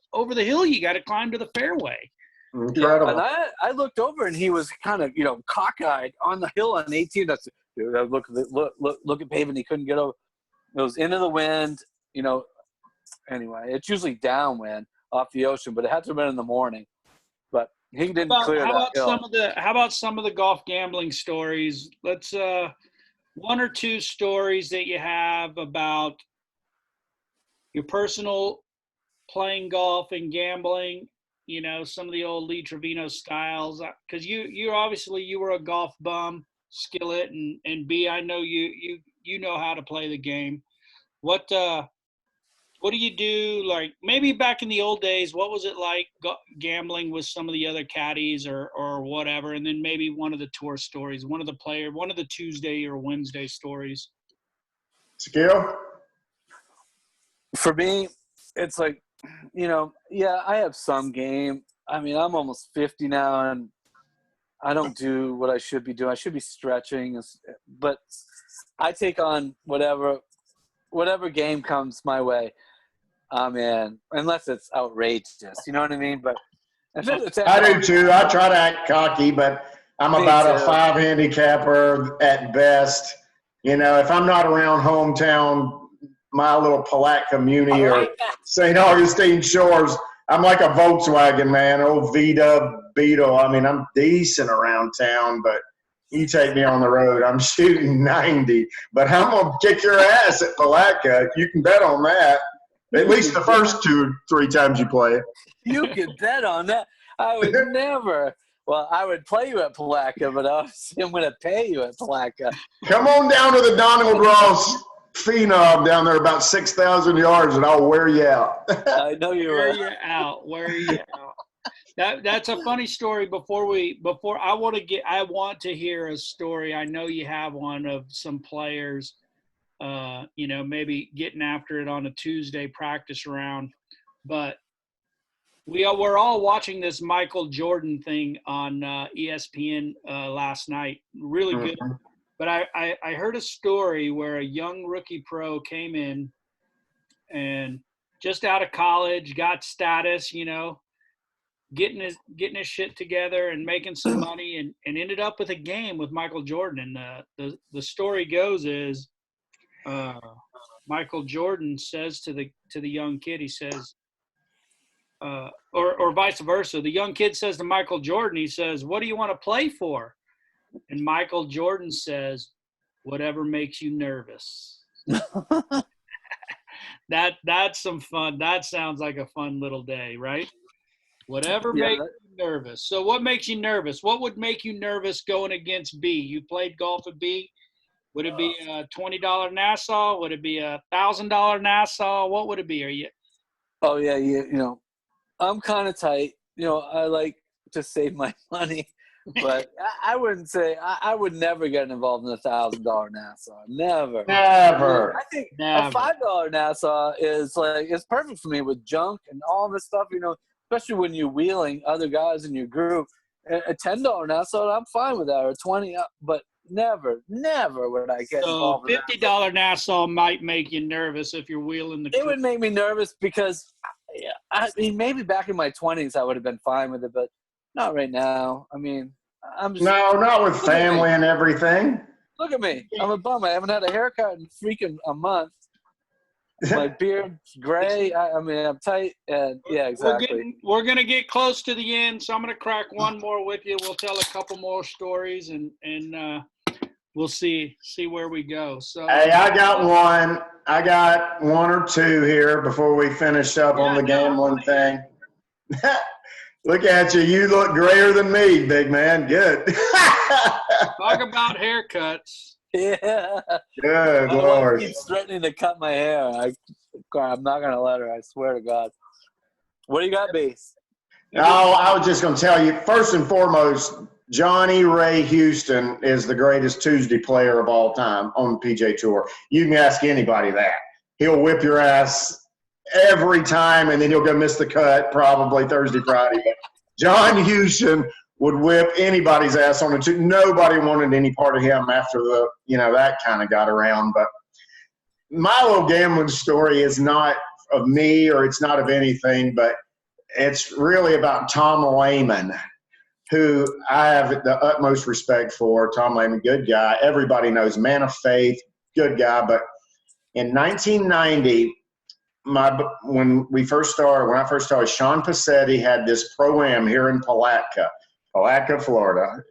hill. You got to climb to the fairway. Incredible. And I looked over and he was kind of cockeyed on the hill on 18. Dude, I look at Pavin. He couldn't get over. It was into the wind. Anyway, it's usually downwind off the ocean, but it had to have been in the morning. But he didn't clear that hill. How about some of the golf gambling stories? Let's 1 or 2 stories that you have about your personal playing golf and gambling. Some of the old Lee Trevino styles. Because you obviously you were a golf bum, Skillet, and B, I know you know how to play the game. What do you do? Like maybe back in the old days, what was it like gambling with some of the other caddies or whatever? And then maybe one of the tour stories, one of the Tuesday or Wednesday stories. Skill? For me, it's like, I have some game. I mean, I'm almost 50 now, and I don't do what I should be doing. I should be stretching, but I take on whatever game comes my way. I'm in, unless it's outrageous. You know what I mean? But I do too. I try to act cocky, but I'm about a 5 handicapper at best. If I'm not around hometown, my little Palatka Muni or St. Augustine Shores, I'm like a Volkswagen, man, old V-Dub Beetle. I mean, I'm decent around town, but you take me on the road, I'm shooting 90. But I'm going to kick your ass at Palatka. You can bet on that. At least the first 2-3 times you play it. You can bet on that. I would never. Well, I would play you at Palatka, but I'm going to pay you at Palatka. Come on down to the Donald Ross Phenom down there about 6,000 yards, and I'll wear you out. I know you will. Wear you out. That's a funny story. I want to hear a story. I know you have one of some players, maybe getting after it on a Tuesday practice round, but we're all watching this Michael Jordan thing on ESPN last night. Really good. But I heard a story where a young rookie pro came in and just out of college, got status, getting his shit together and making some money and ended up with a game with Michael Jordan. And the story goes is Michael Jordan says to the young kid, he says, or vice versa. The young kid says to Michael Jordan, he says, "What do you want to play for?" And Michael Jordan says, "Whatever makes you nervous." That's some fun. That sounds like a fun little day, right? Whatever Yeah. makes you nervous. So what makes you nervous? What would make you nervous going against B? You played golf at B. Would it be a $20 Nassau? Would it be a $1,000 Nassau? What would it be? Are you? Oh yeah, I'm kind of tight. I like to save my money, but I wouldn't say I would never get involved in $1,000 Nassau. Never. Never. I think Never. a $5 Nassau is it's perfect for me with junk and all this stuff. Especially when you're wheeling other guys in your group. A $10 Nassau, I'm fine with that, or 20, but never would I get So involved. $50 Nassau might make you nervous if you're wheeling the. It would make me nervous because, I mean, maybe back in my 20s I would have been fine with it, but not right now. I mean, I'm just No, not with family and everything. look at me. I'm a bum. I haven't had a haircut in freaking a month. My beard's gray. I mean, I'm tight, and yeah, exactly. We're gonna get close to the end, so I'm gonna crack one more with you. We'll tell a couple more stories, and we'll see where we go. So Hey, I got one. I got one or two here before we finish up on the gambling thing. Look at you. You look grayer than me, big man. Good. talk about haircuts. Yeah. Good My Lord. wife keeps threatening to cut my hair. I'm not gonna let her. I swear to God. What do you got, Base? Oh, I was just going to tell you, first and foremost, Johnny Ray Houston is the greatest Tuesday player of all time on the PJ Tour. You can ask anybody that. He'll whip your ass every time, and then he'll go miss the cut probably Thursday, Friday. But John Houston would whip anybody's ass on it. Nobody wanted any part of him after that kind of got around. But my little gambling story is not of me, or it's not of anything, but it's really about Tom Lehman, who I have the utmost respect for. Tom Lehman, good guy. Everybody knows, man of faith, good guy. But in 1990, when I first started, Sean Passetti had this pro-am here in Palatka, Florida.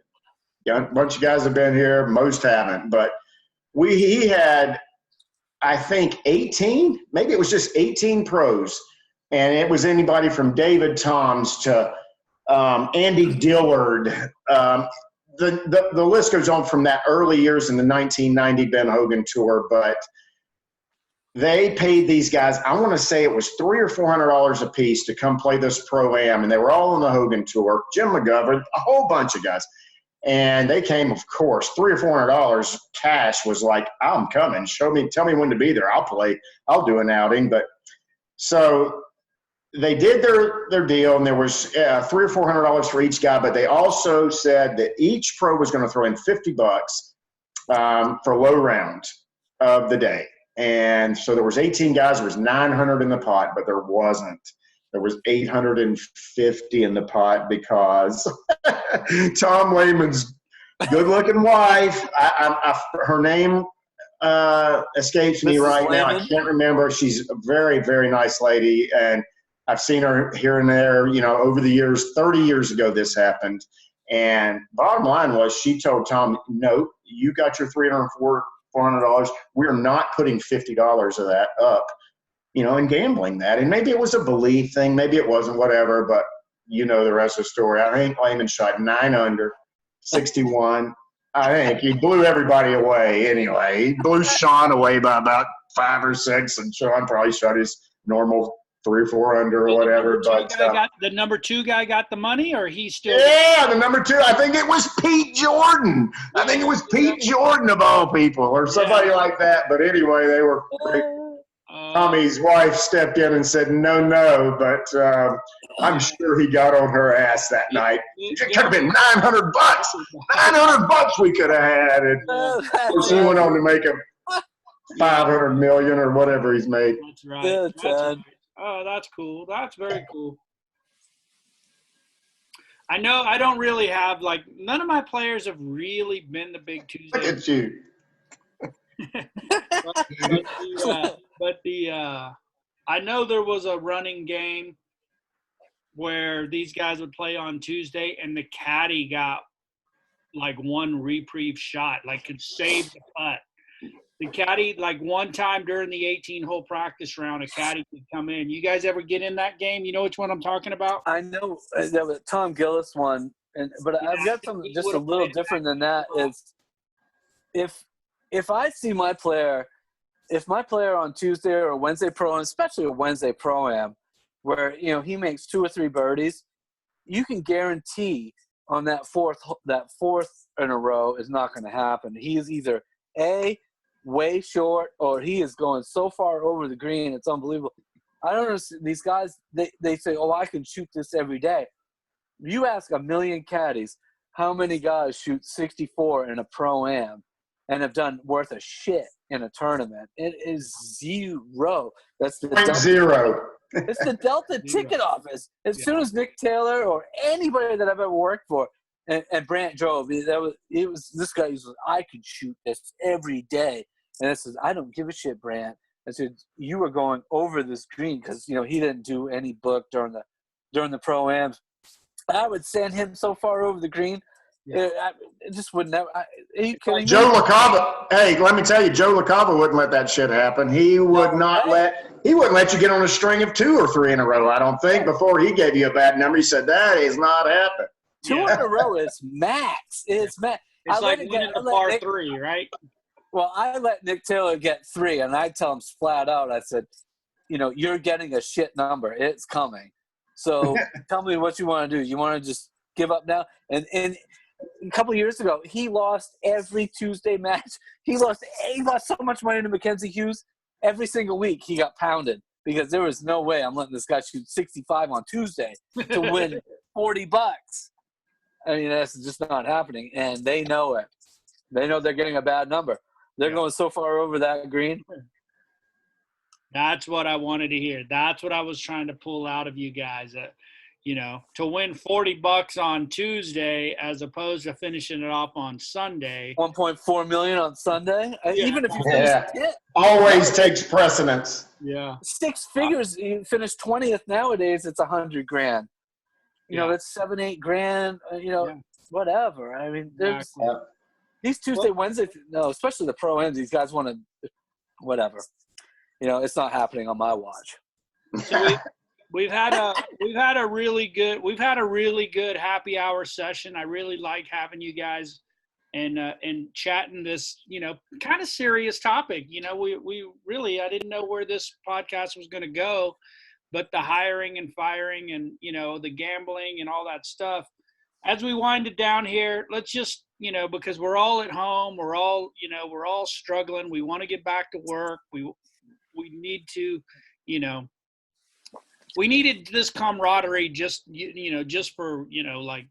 A bunch of guys have been here, most haven't. But he had, I think, 18, maybe it was just 18 pros. And it was anybody from David Toms to Andy Dillard. The list goes on from that early years in the 1990 Ben Hogan Tour. But they paid these guys, I want to say it was $300 or $400 a piece to come play this Pro-Am. And they were all on the Hogan Tour. Jim McGovern, a whole bunch of guys. And they came, of course, $300 or $400 cash was like, I'm coming. Tell me when to be there. I'll play. I'll do an outing. But so they did their deal, and there was $300 or $400 for each guy. But they also said that each pro was going to throw in $50 for low round of the day. And so there was 18 guys. There was 900 in the pot, but there wasn't. There was 850 in the pot because Tom Lehman's good-looking wife. Her name escapes me right now. I can't remember. She's a very, very nice lady, and I've seen her here and there, over the years. 30 years ago this happened. And bottom line was, she told Tom, no, you got your $300 or $400. We're not putting $50 of that up, and gambling that. And maybe it was a belief thing. Maybe it wasn't, whatever. But the rest of the story. I think Lehman shot 9 under, 61. I think he blew everybody away anyway. He blew Sean away by about 5 or 6, and Sean probably shot his normal 3 or 4 under or whatever. But the number 2 guy got the money, or he still? Yeah, the number 2. I think it was Pete Jordan. I think it was Pete Jordan of all people, or somebody like that. But anyway, they were. Tommy's wife stepped in and said no, but I'm sure he got on her ass that night. It could have been $900. $900 we could have had. And he went on to make him $500 million or whatever he's made. That's right. Oh, that's cool. That's very cool. I know I don't really have, none of my players have really been the big Tuesday. Look at you. I know there was a running game where these guys would play on Tuesday, and the caddy got like one reprieve shot, like could save the putt. The caddy, like one time during the 18-hole practice round, a caddy could come in. You guys ever get in that game? You know which one I'm talking about? I know that was Tom Gillis one, but I've got something just a little different than that. Is if I see my player, if my player on Tuesday or Wednesday pro, especially a Wednesday pro-am, where he makes 2 or 3 birdies, you can guarantee on that fourth in a row is not going to happen. He is either way short, or he is going so far over the green, it's unbelievable. I don't understand. These guys, they say, I can shoot this every day. You ask a million caddies, how many guys shoot 64 in a pro-am and have done worth a shit in a tournament? It is 0. That's the zero. It's the Delta ticket office. As soon as Nick Taylor or anybody that I've ever worked for, and Brant drove, this guy was, I could shoot this every day. And I says, I don't give a shit, Brant. I said, you were going over this green because he didn't do any book during the pro-ams. I would send him so far over the green. Yeah. It just would never. Are you kidding me? Joe LaCava. Hey, let me tell you, Joe LaCava wouldn't let that shit happen. He would not let. He wouldn't let you get on a string of 2 or 3 in a row. I don't think. Before he gave you a bad number, he said that is not happening. 2 in a row is max. It's max. It's like winning a par 3, right? Well, I let Nick Taylor get 3, and I tell him flat out, I said, you're getting a shit number. It's coming. So tell me what you want to do. You want to just give up now? And a couple of years ago, he lost every Tuesday match. He lost so much money to Mackenzie Hughes. Every single week he got pounded because there was no way I'm letting this guy shoot 65 on Tuesday to win $40. I mean, that's just not happening, and they know it. They know they're getting a bad number. They're going so far over that green. That's what I wanted to hear. That's what I was trying to pull out of you guys. To win $40 on Tuesday as opposed to finishing it off on Sunday. 1.4 million on Sunday. Yeah. Even if you finish 10th, always takes precedence. Yeah, 6 figures. You finish 20th nowadays. It's $100,000. That's $7-8 grand. Whatever. I mean, there's these Tuesday, Wednesday. No, especially the pro ends. These guys want to, whatever. It's not happening on my watch. So we've had a really good happy hour session. I really like having you guys and chatting this kind of serious topic. We really, I didn't know where this podcast was going to go, but the hiring and firing and the gambling and all that stuff. As we wind it down here, let's just because we're all at home, we're all struggling. We want to get back to work. We need to, we needed this camaraderie just for, like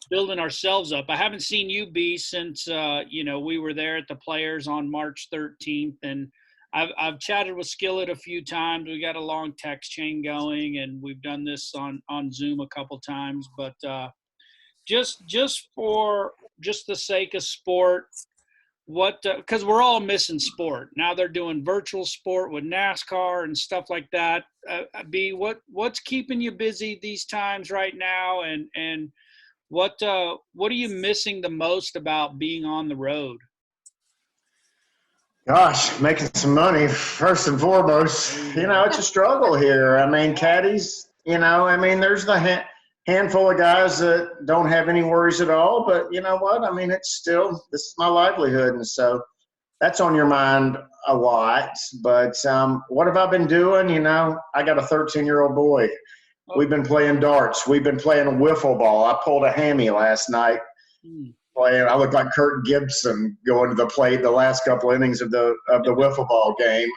building ourselves up. I haven't seen you, B, since, we were there at the Players on March 13th. And I've chatted with Skillet a few times. We got a long text chain going, and we've done this on Zoom a couple times. But just for the sake of sport, because we're all missing sport now. They're doing virtual sport with NASCAR and stuff like that. B, what's keeping you busy these times right now, and what are you missing the most about being on the road? Gosh, making some money first and foremost. It's a struggle here. I mean, caddies. There's the handful of guys that don't have any worries at all, but you know what? I mean, it's still, this is my livelihood. And so that's on your mind a lot. But what have I been doing? I got a 13-year-old boy. We've been playing darts. We've been playing wiffle ball. I pulled a hammy last night. I looked like Kurt Gibson going to the plate the last couple innings of the wiffle ball game.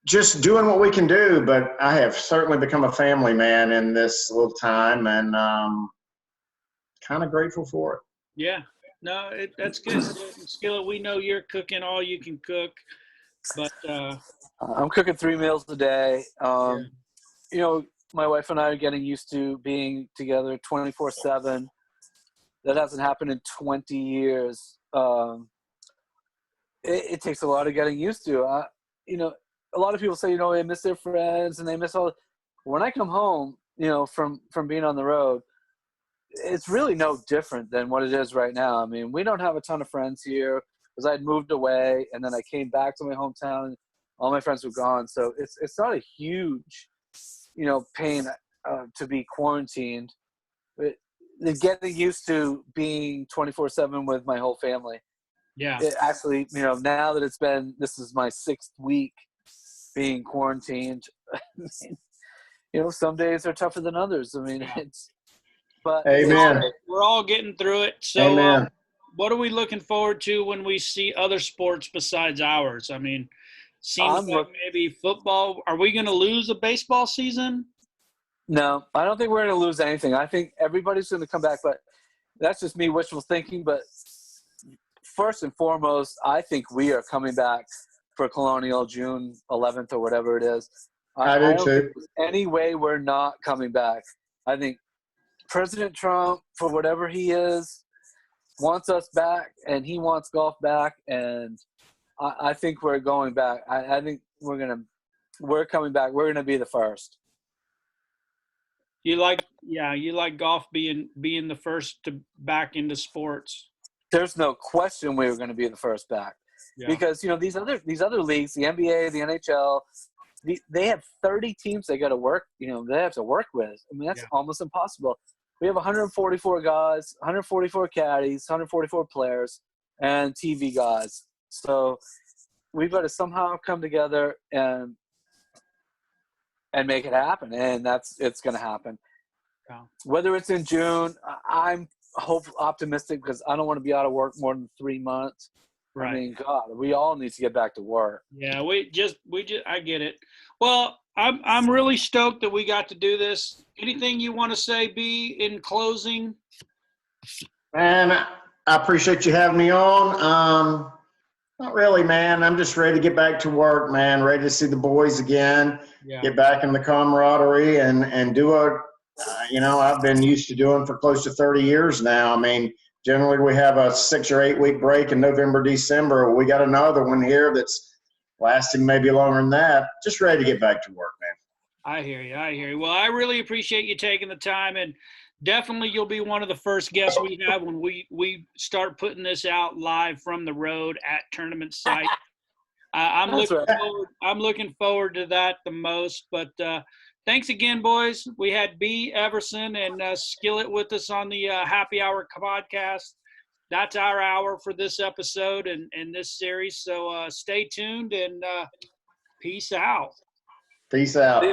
Just doing what we can do, but I have certainly become a family man in this little time, and kind of grateful for it. Yeah, no, that's good. Skillet, we know you're cooking all you can cook, but I'm cooking 3 meals a day. My wife and I are getting used to being together 24/7. That hasn't happened in 20 years. it takes a lot of getting used to. You know, a lot of people say, you know, they miss their friends and they miss all. When I come home, you know, from being on the road, it's really no different than what it is right now. I mean, we don't have a ton of friends here because I'd moved away and then I came back to my hometown and all my friends were gone. So it's not a huge, you know, pain to be quarantined. But getting used to being 24/7 with my whole family. Yeah. It actually, you know, now that this is my 6th week being quarantined. You know, some days are tougher than others. I mean, but Amen. We're all getting through it. So, Amen. what are we looking forward to when we see other sports besides ours? I mean, seems like maybe football. Are we going to lose a baseball season? No, I don't think we're going to lose anything. I think everybody's going to come back, but that's just me wishful thinking. But first and foremost, I think we are coming back for Colonial June 11th or whatever it is. I do don't too. think there's any way we're not coming back. I think President Trump, for whatever he is, wants us back, and he wants golf back, and I think we're going back. I think we're coming back. We're gonna be the first. You like golf being the first to back into sports. There's no question we were going to be the first back, because you know these other leagues, the NBA, the NHL, they have 30 teams they got to work. You know, they have to work with. I mean, that's almost impossible. We have 144 guys, 144 caddies, 144 players, and TV guys. So we've got to somehow come together and make it happen, and it's going to happen. Yeah. Whether it's in June, I'm optimistic because I don't want to be out of work more than 3 months. Right. I mean, God, we all need to get back to work. Yeah, we just I get it. Well, I'm really stoked that we got to do this. Anything you want to say, B, in closing? Man, I appreciate you having me on. Not really, man. I'm just ready to get back to work, man. Ready to see the boys again. Yeah. Get back in the camaraderie and do what you know, I've been used to doing for close to 30 years now. I mean, generally we have a 6 or 8 week break in November, December. We got another one here that's lasting maybe longer than that. Just ready to get back to work, man. I hear you. Well, I really appreciate you taking the time, and definitely you'll be one of the first guests we have when we start putting this out live from the road at tournament site. I'm looking forward to that the most. But thanks again, boys. We had B. Everson and Skillet with us on the Happy Hour podcast. That's our hour for this episode and this series. So stay tuned and peace out. Peace out.